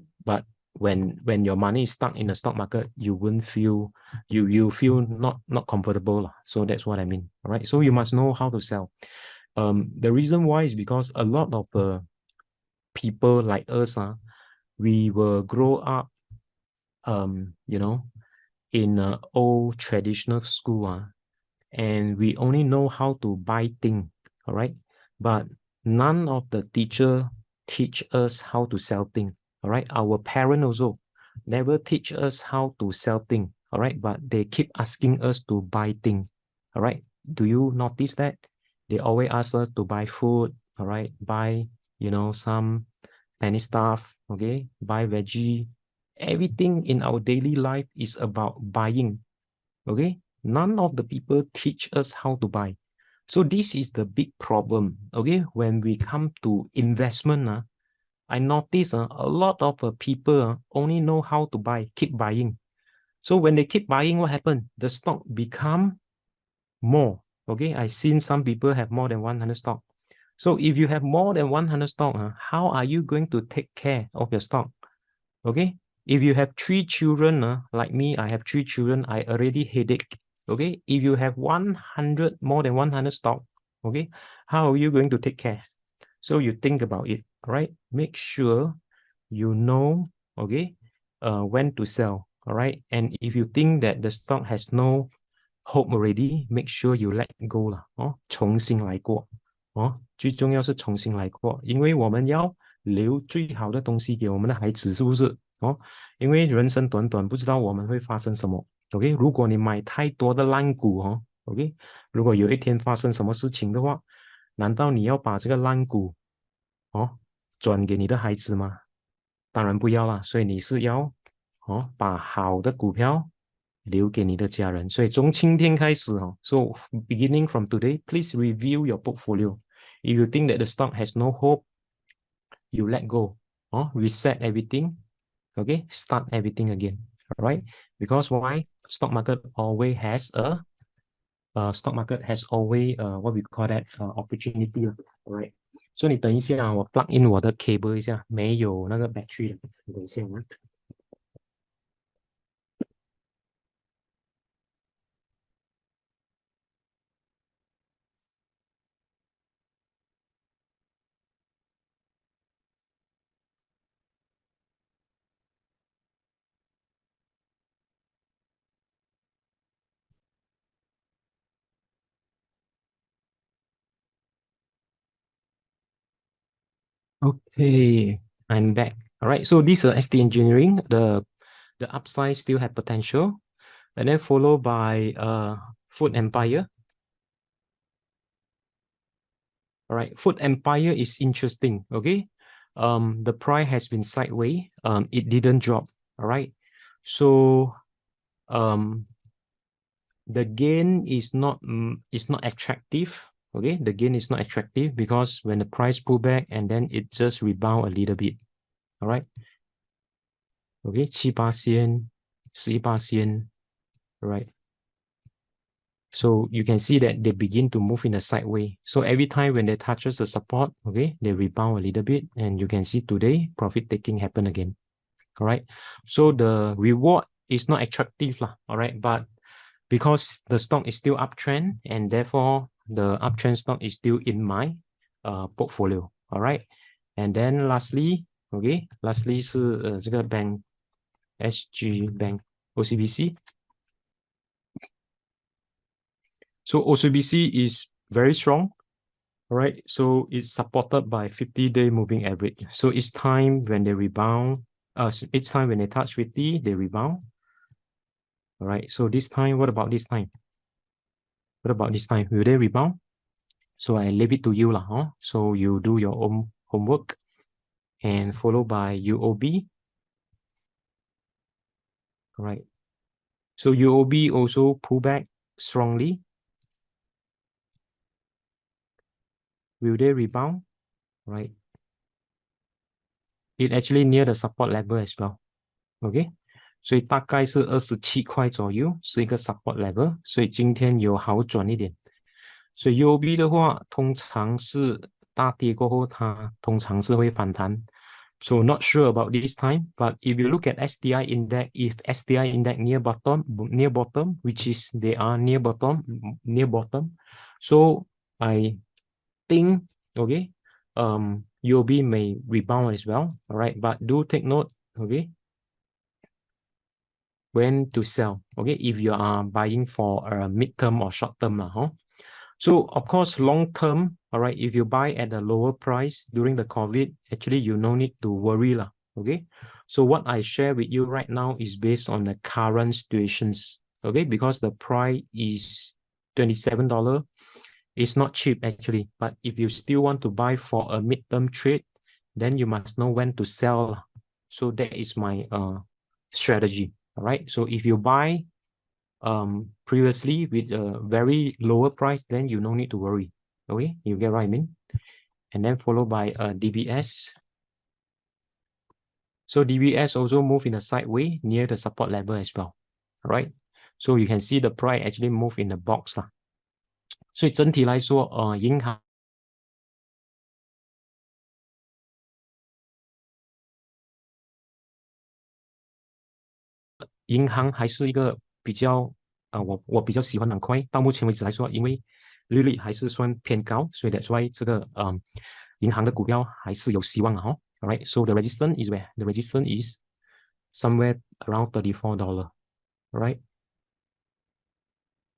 when your money is stuck in the stock market, you won't feel you feel not comfortable. So that's what I mean. All right. So you must know how to sell. The reason why is because a lot of people like us, we will grow up, in an old traditional school, and we only know how to buy things, all right? But none of the teacher teach us how to sell things, all right? Our parent also never teach us how to sell things, all right? But they keep asking us to buy things, all right? Do you notice that? They always ask us to buy food, all right? Buy, some penny stuff, okay? Buy veggie. Everything in our daily life is about buying, okay? None of the people teach us how to buy. So this is the big problem, okay? When we come to investment, I notice a lot of people only know how to buy, keep buying. So when they keep buying, what happened? The stock become more, okay? I seen some people have more than 100 stock. So if you have more than 100 stock, how are you going to take care of your stock? Okay? If you have 3 children, like me, I have 3 children, I already headache. Okay? If you have more than 100 stock, okay, how are you going to take care? So you think about it, all right? Make sure you know, okay, when to sell, all right? And if you think that the stock has no hope already, make sure you let go 啦，重新来过，最重要是重新来过，因为我们要留最好的东西给我们的孩子，是不是？因为人生短短，不知道我们会发生什么。OK，如果你买太多的烂股OK，如果有一天发生什么事情的话，难道你要把这个烂股转给你的孩子吗？当然不要啦，所以你是要把好的股票留给你的家人。所以从今天开始so beginning from today, please review your portfolio. If you think that the stock has no hope, you let go, reset everything, okay, start everything again, all right? Because why? Stock market always has what we call that opportunity, all right? 所以你等一下我 plug in 我的 cable 一下，没有那个 battery 的，等一下啊。Okay, I'm back. All right, so this ST Engineering, the upside still have potential, and then followed by Food Empire. All right, Food Empire is interesting. Okay, the price has been sideways. It didn't drop. All right, so the gain is not attractive. Okay, the gain is not attractive because when the price pull back and then it just rebound a little bit. All right. Okay, 7%, 11%, right? So you can see that they begin to move in a sideway. So every time when they touches the support, okay, they rebound a little bit, and you can see today profit taking happen again. All right. So the reward is not attractive, all right, but because the stock is still uptrend, and therefore the uptrend stock is still in my portfolio. All right. And then lastly, okay, lastly 是这个 bank SG Bank OCBC. So OCBC is very strong, all right? So it's supported by 50-day moving average. So each time when they rebound, each time when they touch 50, they rebound. All right, so this time, what about this time? What about this time? Will they rebound? So I leave it to you lah, huh? So you do your own homework and followed by UOB. All right. So UOB also pull back strongly. Will they rebound? Right. It actually near the support level as well. OK， 所以大概是27块左右是一个 support level， 所以今天有好转一点。所以 UOB 的话，通常是大跌过后，它通常是会反弹。So not sure about this time, but if you look at STI index, if STI index near bottom, which is they are near bottom, so I think okay, UOB may rebound as well. All right, but do take note, okay, when to sell, okay, if you are buying for a midterm or short term, So of course, long term, all right, if you buy at a lower price during the COVID, actually you no need to worry lah, okay? So what I share with you right now is based on the current situations, okay? Because the price is $27. It's not cheap actually, but if you still want to buy for a midterm trade, then you must know when to sell. So that is my strategy, all right? So if you buy previously with a very lower price, then you no need to worry. Okay, you get what I mean? And then followed by DBS. So DBS also move in a sideway near the support level as well. All right, so you can see the price actually move in the box lah. 所以整体来说，银行还是一个比较我比较喜欢板块。到目前为止来说，因为利率还是算偏高，所以 that's why 这个银行的股票还是有希望的哈。All right, so the resistance is where? The resistance is somewhere around $34. All right.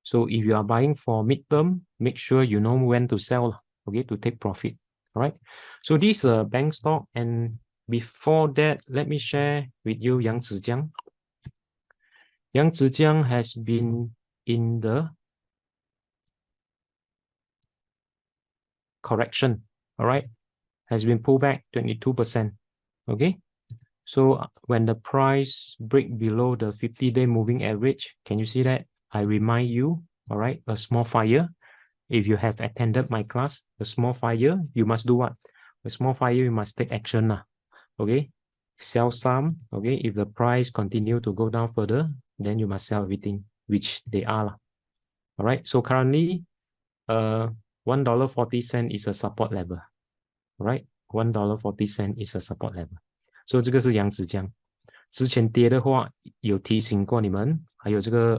So if you are buying for midterm, make sure you know when to sell, okay, to take profit. All right. So this bank stock, and before that, let me share with you Yang Zhijiang. Yang Zhijiang has been in the correction, all right, has been pulled back 22%, okay? So when the price break below the 50-day moving average, can you see that? I remind you, all right, a small fire. If you have attended my class, a small fire, you must do what? A small fire, you must take action. Okay, sell some. Okay, if the price continue to go down further, then you must sell everything, which they are. All right, so currently, $1.40 is a support level. All right, $1.40 is a support level. So 这个是扬子江。之前跌的话有提醒过你们，还有这个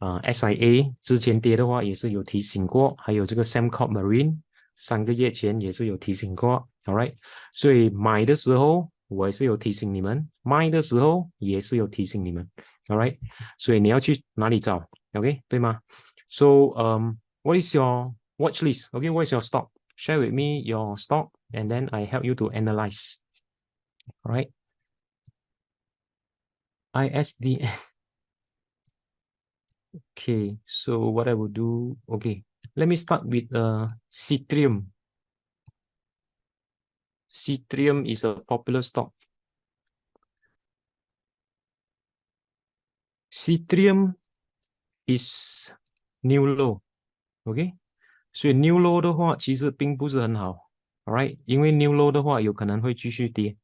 SIA 之前跌的话也是有提醒过，还有这个 Sembcorp Marine 3个月前也是有提醒过 ，All right， 所以买的时候我也是有提醒你们，卖的时候也是有提醒你们 ，All right， 所以你要去哪里找 ，OK 对吗 ？So what is your watch list? Okay, what is your stock? Share with me your stock, and then I help you to analyze. All right. ISDN. Okay, so what I will do, okay, let me start with Citrium. Citrium is a popular stock. Citrium is new low, okay? 所以 new low 的话其实并不是很好 ，alright？ 因为 new low 的话有可能会继续跌。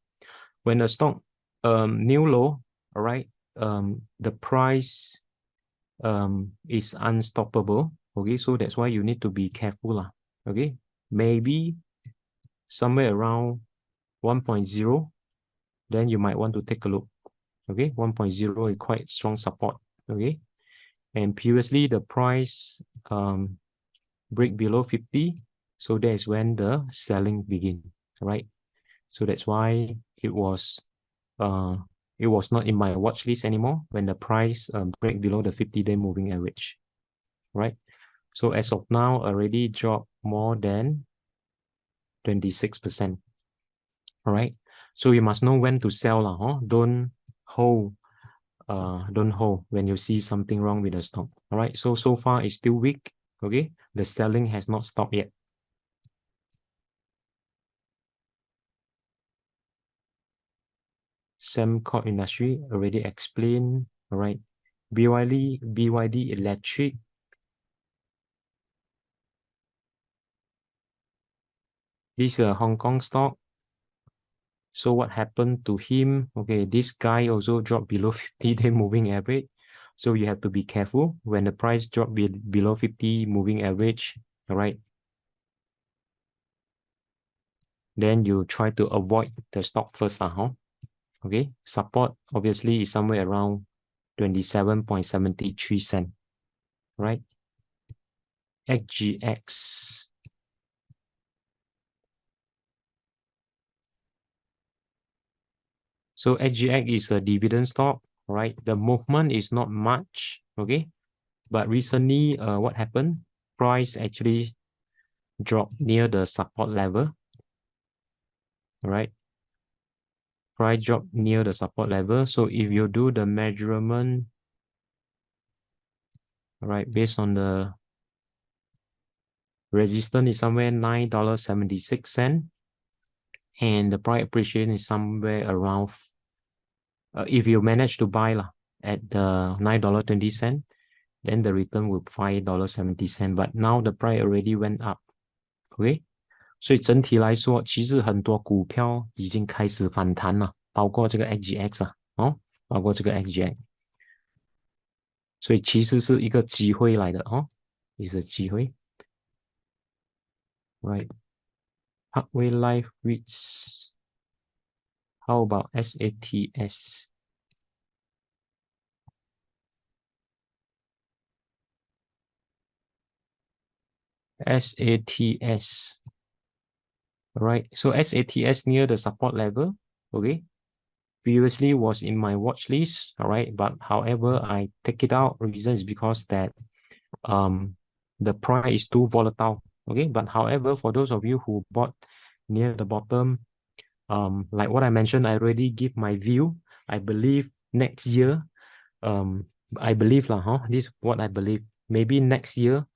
When the stock new low, alright, the price is unstoppable. Okay, so that's why you need to be careful lah. Okay, maybe somewhere around 1.0, then you might want to take a look. Okay, 1.0 is quite strong support. Okay, and previously the price break below 50, so that is when the selling begin. Right, so that's why it was not in my watch list anymore when the price break below the 50-day moving average, right? So as of now, already dropped more than 26%. All right. So you must know when to sell, huh? Don't hold when you see something wrong with the stock. All right. So far it's still weak. Okay. The selling has not stopped yet. Sembcorp Industry already explained. All right. BYD Electric. This is a Hong Kong stock. So what happened to him? Okay, this guy also dropped below 50-day moving average. So you have to be careful when the price drop below 50 moving average. All right. Then you try to avoid the stock first. Okay, support obviously is somewhere around 27.73 cents. Right. XGX. So SGX is a dividend stock, right? The movement is not much, okay? But recently, what happened? Price actually dropped near the support level, right? Price dropped near the support level. So if you do the measurement, right, based on the resistance is somewhere $9.76, and the price appreciation is somewhere around, if you manage to buy at the $9.20, then the return will be $5.70. But now the price already went up. OK， 所以整体来说，其实很多股票已经开始反弹了，包括这个 XGX 包括这个 XGX， 所以其实是一个机会来的也是机会。Right， Parkway Life REITs. How about SATS? SATS. Right, so SATS near the support level, okay, previously was in my watch list, all right, but however I take it out. Reason is because that the price is too volatile, okay. But however, for those of you who bought near the bottom, like what I mentioned, I already give my view. I believe next year, I believe this is what I believe. Maybe next year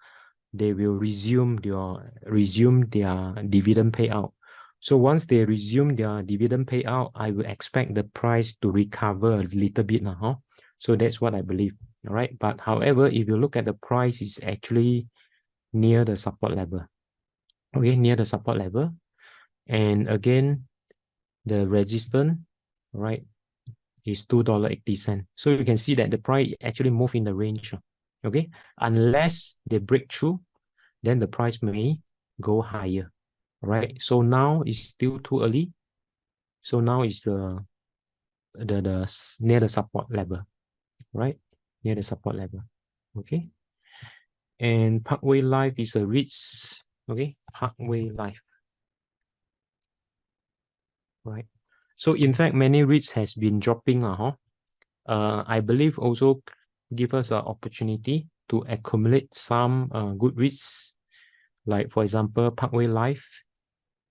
they will resume their dividend payout. So once they resume their dividend payout, I will expect the price to recover a little bit now. Huh? So that's what I believe. All right. But however, if you look at the price, it's actually near the support level. Okay, near the support level. And again, the resistance, right, is $2.80. So you can see that the price actually move in the range. Okay, unless they break through, then the price may go higher. Right. So now it's still too early. So now it's the near the support level, right? Near the support level. Okay. And Parkway Life is a REITs. Okay, Parkway Life. Right. So in fact, many REITs has been dropping. I believe also give us an opportunity to accumulate some good REITs, like for example, Parkway Life.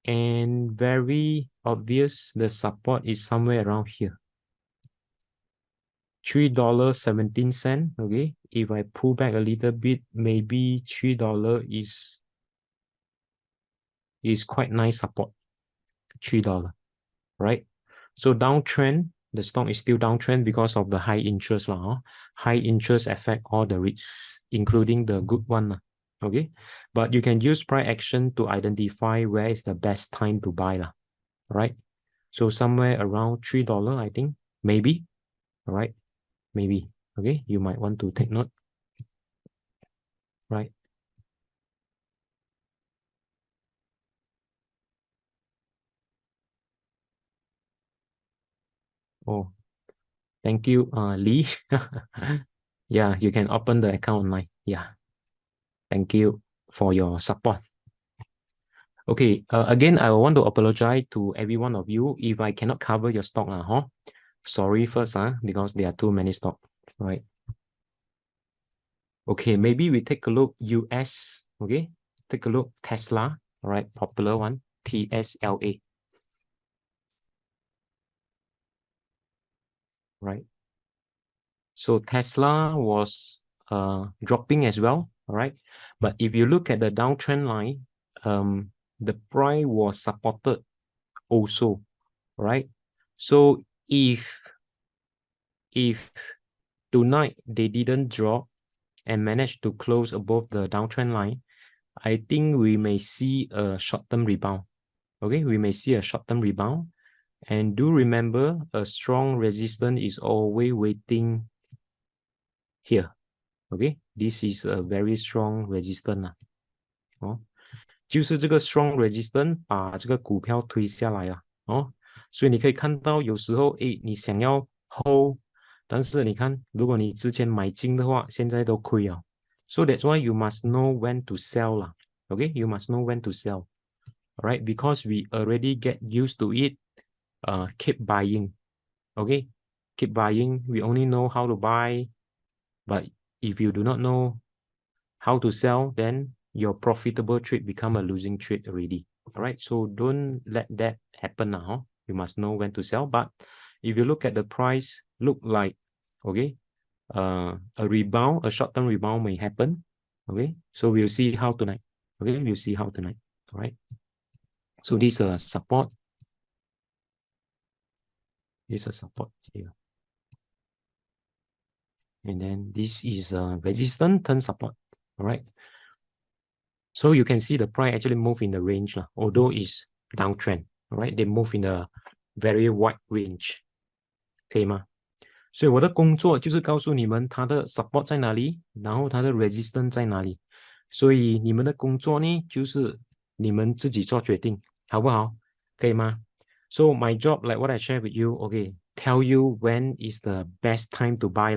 And very obvious, the support is somewhere around here. $3.17. Okay, if I pull back a little bit, maybe $3 is quite nice support. $3, right? So downtrend, the stock is still downtrend because of the high interest. High interest affect all the REITs, including the good one. Okay, but you can use price action to identify where is the best time to buy. Right? So somewhere around $3, I think, maybe. All right, maybe. Okay, you might want to take note. Right? Oh, thank you, Lee. Yeah, you can open the account online. Yeah, thank you for your support. Okay, again, I want to apologize to every one of you if I cannot cover your stock. Sorry first, because there are too many stock, right? Okay, maybe we take a look US, okay? Take a look Tesla, all right, popular one, TSLA, right? So Tesla was dropping as well, all right? But if you look at the downtrend line, the price was supported also, right? So if tonight they didn't drop and managed to close above the downtrend line, I think we may see a short-term rebound. Okay, we may see a short-term rebound. And do remember, a strong resistance is always waiting here. Okay, this is a very strong resistance 就是这个 strong resistance 把这个股票推下来所以你可以看到有时候你想要 hold， 但是你看如果你之前买进的话，现在都亏了。So that's why you must know when to sell Okay, you must know when to sell. Alright, because we already get used to it. Keep buying. Okay, keep buying. We only know how to buy, but if you do not know how to sell, then your profitable trade become a losing trade already. All right, so don't let that happen now. You must know when to sell. But if you look at the price, look like okay, a rebound, a short-term rebound may happen. Okay, so we'll see how tonight. Okay, we'll see how tonight. All right. So this is a support. This is a support here. And then this is a resistance turn support. All right. So you can see the price actually move in the range, although it's downtrend. All right, they move in a very wide range. 可以吗？所以我的工作就是告诉你们它的 support 在哪里，然后它的 resistance 在哪里。所以你们的工作呢，就是你们自己做决定，好不好？可以吗？ So my job, like what I share with you, okay, tell you when is the best time to buy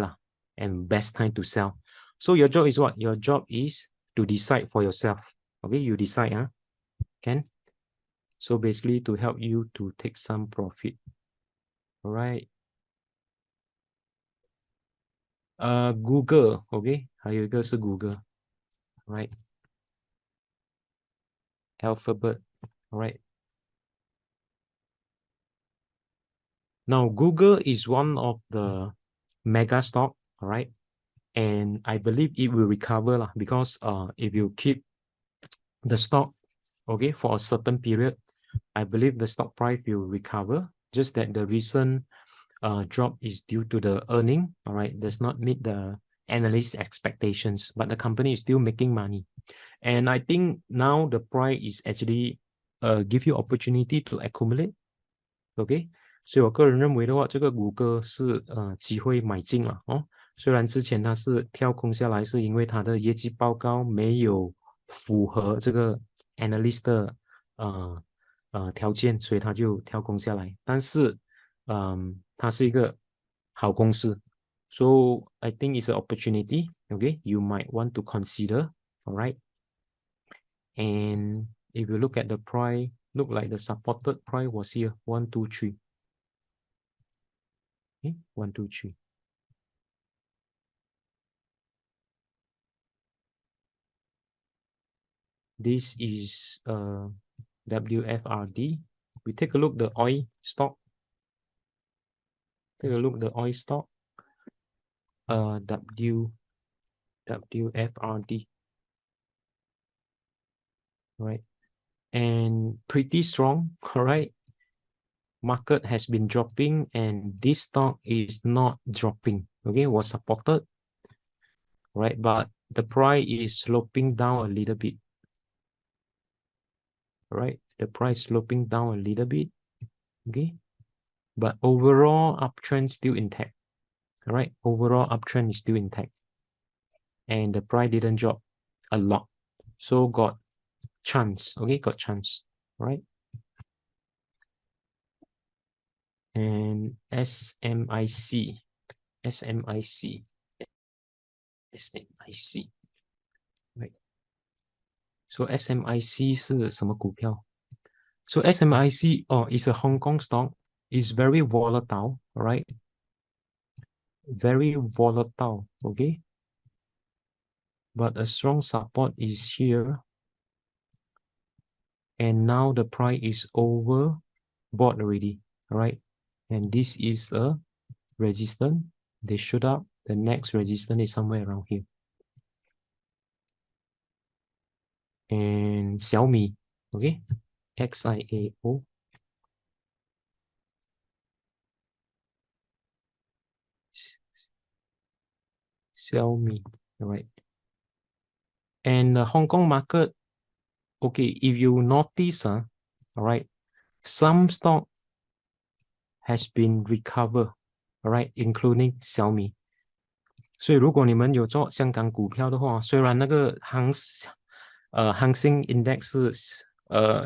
and best time to sell. So your job is what? Your job is to decide for yourself. Okay, you decide, Can? So basically to help you to take some profit. All right. Google, okay, 还有一个是 Google, right? Alphabet, all right. Now Google is one of the mega stock, all right, and I believe it will recover because if you keep the stock, okay, for a certain period, I believe the stock price will recover, just that the recent drop is due to the earning, all right, does not meet the analyst expectations, but the company is still making money. And I think now the price is actually give you opportunity to accumulate. OK， 所以我个人认为的话，这个谷歌是机会买进了哦。虽然之前它是跳空下来，是因为它的业绩报告没有符合这个 analyst 的条件，所以它就跳空下来。但是它是一个好公司，so I think it's an opportunity. Okay, you might want to consider. All right, and if you look at the price, look like the supported price was here 1, 2, 3. Okay, 1, 2, 3. This is WFRD. We take a look the oil stock. Take a look the oil stock. WFRD. Right, and pretty strong. All right. Market has been dropping, and this stock is not dropping. Okay, was supported. Right, but the price is sloping down a little bit. Right, the price sloping down a little bit. Okay, but overall uptrend still intact. All right, overall uptrend is still intact, and the price didn't drop a lot, so got chance. Okay, got chance. All right, and SMIC, right? So SMIC 是什么股票？ So SMIC is a Hong Kong stock. It's very volatile, all right? Very volatile, okay? But a strong support is here. And now the price is overbought already, all right? And this is a resistance. They shoot up. The next resistance is somewhere around here. And Xiaomi, okay? XIAO. Xiaomi, all right? And the Hong Kong market, okay, if you notice, all right, some stock has been recovered, all right, including Xiaomi. 所以如果你们有做香港股票的话，虽然那个恒生 index 是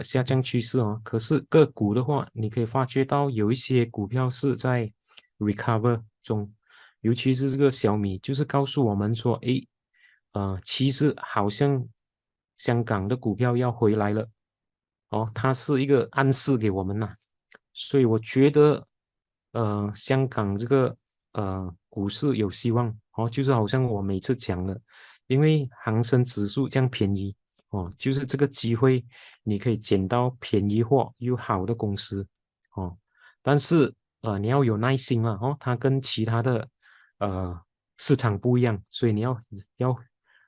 下降趋势哦，可是个股的话，你可以发觉到有一些股票是在 recover 中，尤其是这个小米，就是告诉我们说，诶，其实好像香港的股票要回来了，哦，它是一个暗示给我们呐，所以我觉得，香港这个股市有希望哦，就是好像我每次讲的，因为恒生指数这样便宜哦，就是这个机会你可以捡到便宜货又好的公司哦，但是你要有耐心了哦，它跟其他的市场不一样，所以你要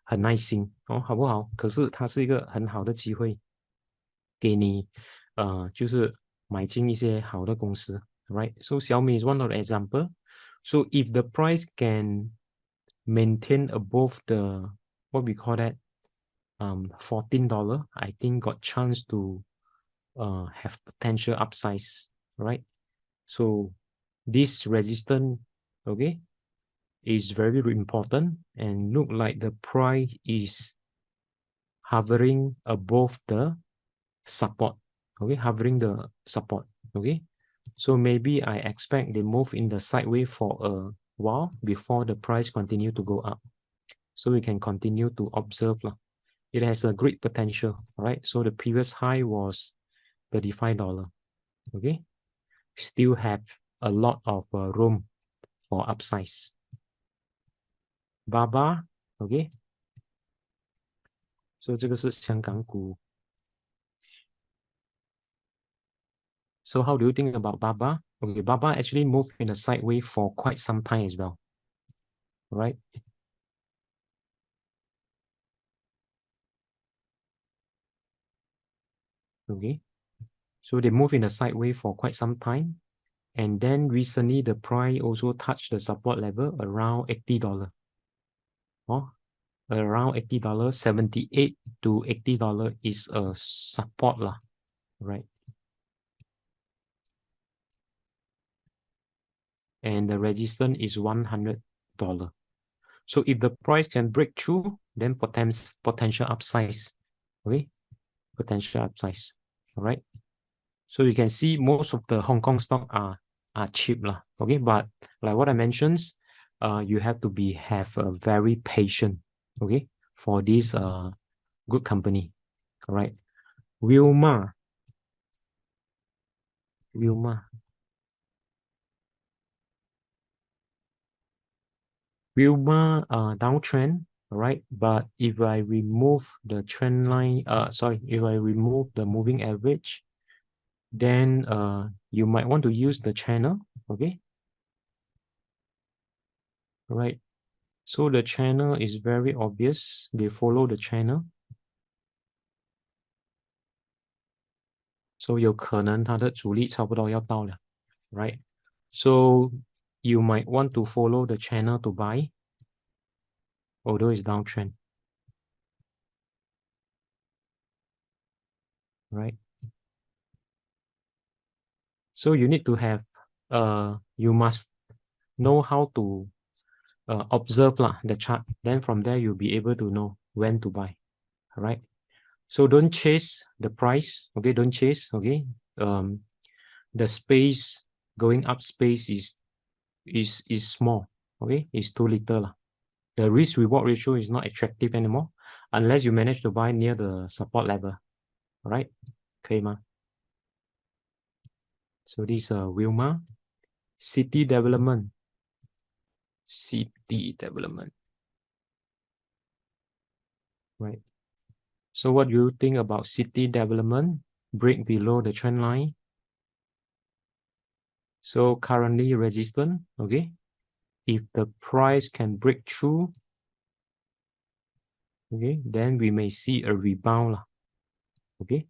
很耐心哦，好不好？可是它是一个很好的机会，给你就是买进一些好的公司 ，right? So Xiaomi is one of the example. So if the price can maintain above the what we call that $14, I think got chance to have potential upsize, right? So this resistance, okay, is very important and look like the price is hovering above the support, okay, hovering the support, okay. So maybe I expect they move in the sideways for a while before the price continue to go up. So we can continue to observe. It has a great potential, right? So the previous high was $35, okay. Still have a lot of room for upsize. Baba, okay. So 这个是香港股。So how do you think about Baba? Okay, Baba actually moved in a sideways for quite some time as well, right? Okay, So they move in a sideways for quite some time. And then recently the price also touched the support level around $80. Oh, around $80, 78 to $80 is a support lah, right? And the resistance is $100. So if the price can break through, then potential upsize, okay? Potential upsize, all right? So you can see most of the Hong Kong stock are cheap lah, okay? But like what I mentioned, you have to have a very patient, okay, for this good company, all right? Wilmar downtrend, all right? But if I remove the trend line, if I remove the moving average, then you might want to use the channel, okay? All right. So the channel is very obvious. They follow the channel. So 有可能它的阻力差不多要到了, right? So you might want to follow the channel to buy, although it's downtrend, right? So you need to have, you must know how to observe the chart. Then from there, you'll be able to know when to buy, all right? So don't chase the price, okay? Don't chase, okay? The space, going up space is small, okay? It's too little. The risk reward ratio is not attractive anymore unless you manage to buy near the support level, all right? Okay, ma. So this is Wilma, city development, right? So what do you think about city development? Break below the trend line. So currently resistant, okay? If the price can break through, okay, then we may see a rebound, okay?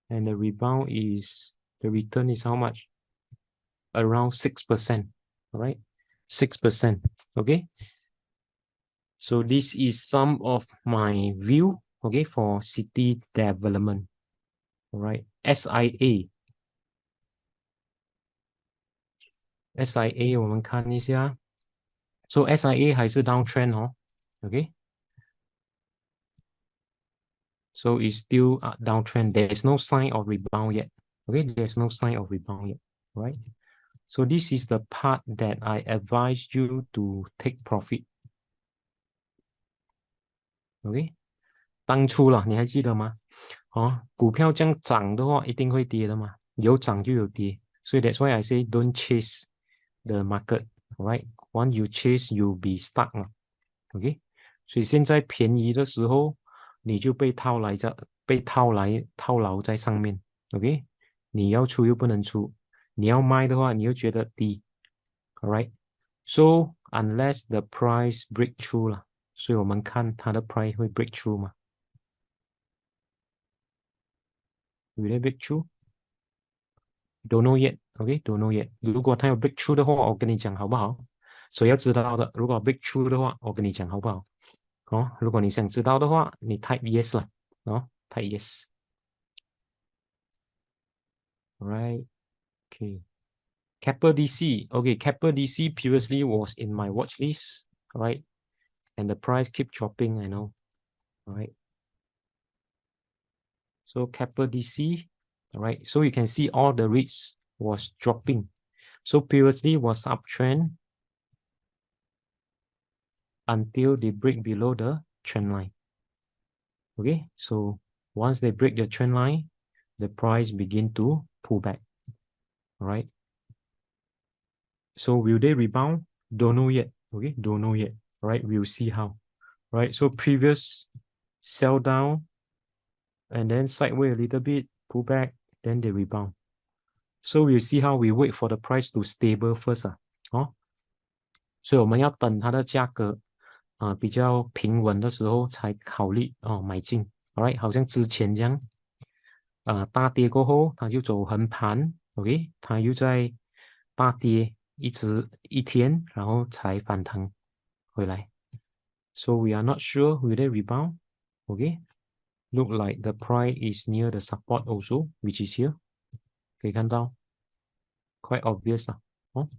And the rebound is, the return is how much? Around 6%, all right? 6%, okay? So this is some of my view, okay, for city development, all right? SIA 我们看一下 So SIA 还是 downtrend okay? So it's still downtrend. There is no sign of rebound yet, okay? There's no sign of rebound yet, right? So this is the part that I advise you to take profit, okay? 当初啦，你还记得吗？股票这样涨的话，一定会跌的嘛，有涨就有跌。So that's why I say don't chase the market, right? Once you chase, you'll be stuck, okay? 所以现在便宜的时候，你就被套牢在上面 ，OK？ 你要出又不能出，你要卖的话，你又觉得低 ，alright？ So unless the price break through 啦，所以我们看它的 price 会 break through 吗 ？Will it break through? Don't know yet, OK? Don't know yet. 如果它有 break through 的话，我跟你讲好不好？所以要知道的，如果 break through 的话，我跟你讲好不好？如果你想知道的话，你 type yes 啦，type yes. Right. Okay. Keppel DC. Okay, Keppel DC previously was in my watch list, right? And the price keep dropping, I know. All right. So Keppel DC, all right. So you can see all the rates was dropping. So previously was uptrend until they break below the trend line. Okay, so once they break the trend line, the price begin to pull back. All right. So will they rebound? Don't know yet. Okay, don't know yet. All right, we'll see how. Right, so previous sell down and then sideways a little bit, pull back, then they rebound. So we'll see how we wait for the price to stable first. 所以我们要等它的价格比较平稳的时候才考虑买进。Alright， 好像之前这样。大跌过后，它就走横盘 ，OK，它又在大跌一天，然后才反弹回来。So we are not sure will they rebound, OK? Look like the price is near the support also, which is here. 可以看到 quite obvious 啊，哦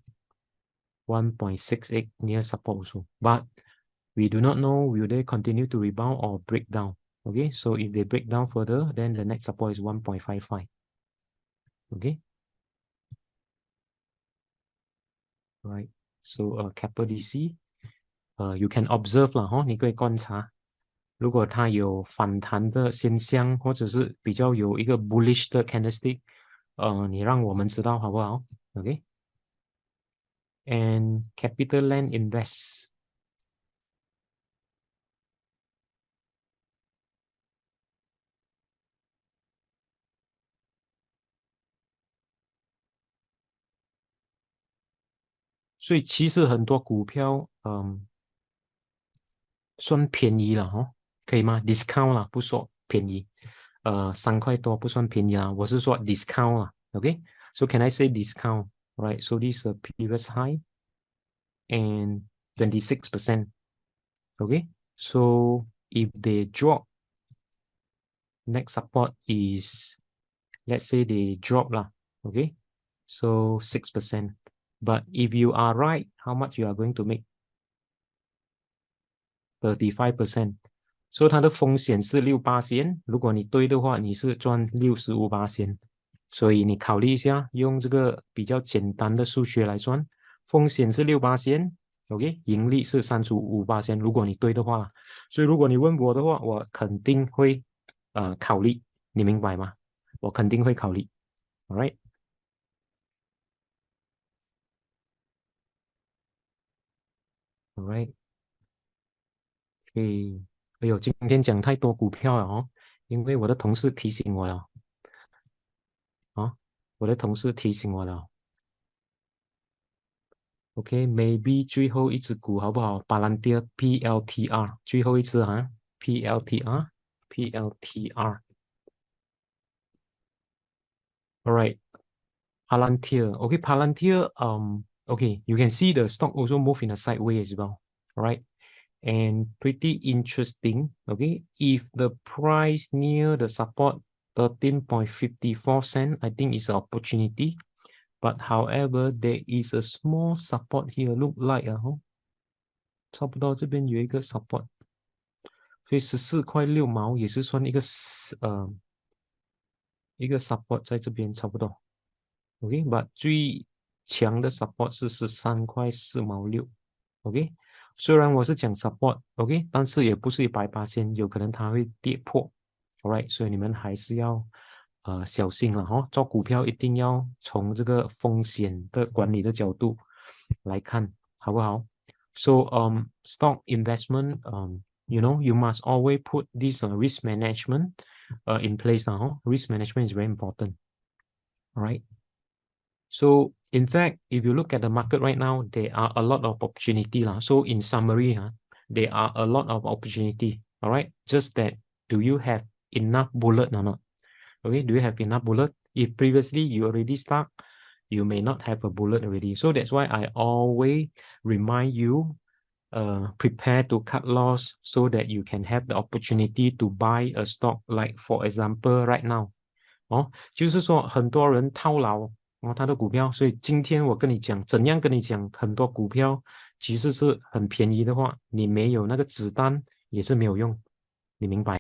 ，1.68 near support also. But we do not know will they continue to rebound or break down. Okay, so if they break down further, then the next support is 1.55. Okay. Right. So Capital DC, you can observe 啦，你可以观察，如果它有反弹的现象，或者是比较有一个 bullish 的 candlestick，你让我们知道好不好 ？OK。And Capital Land Invest，所以其实很多股票，算便宜了可以吗？discount 啦，不说便宜，3块多不算便宜啦，我是说 discount 啦，OK？So can I say discount? Right? So this is a previous high and 26%. Okay? So if they drop, next support is, let's say they drop lah. Okay? So 6%. But if you are right, how much you are going to make? 35%，所以它的风险是6%，如果你对的话，你是赚65%，所以你考虑一下，用这个比较简单的数学来算，风险是6%，OK，盈利是35%，如果你对的话，所以如果你问我的话，我肯定会考虑，你明白吗？我肯定会考虑 ，All right。All right，哎呦，今天讲太多股票了因为我的同事提醒我了我的同事提醒我了。OK，maybe 最后一只股好不好 p a l a n t i r PLTR， 最后一只PLTR。All right, Palantir. Okay, Palantir. Okay, you can see the stock also move in a sideways as well. All right, and pretty interesting. Okay, if the price near the support 13.54 cent, I think it's an opportunity. But however, there is a small support here. Look like 差不多这边有一个 support，所以14.6毛也是算一个 support 在这边差不多。OK，but 最强的 support 是13.4毛6。OK，虽然我是讲 support，OK，但是也不是100%，有可能它会跌破。Alright，所以你们还是要小心了做股票一定要从这个风险的管理的角度来看，好不好？So stock investment you know you must always put this risk management in place risk management is very important. Alright. So in fact, if you look at the market right now, there are a lot of opportunity So in summary, there are a lot of opportunity. All right, just that do you have enough bullet or not? Okay, do you have enough bullet? If previously you already stuck, you may not have a bullet already. So that's why I always remind you, prepare to cut loss so that you can have the opportunity to buy a stock. Like for example, right now, 就是说很多人套牢他的股票，所以今天我跟你讲，怎样跟你讲，很多股票其实是很便宜的话，你没有那个子弹也是没有用，你明白？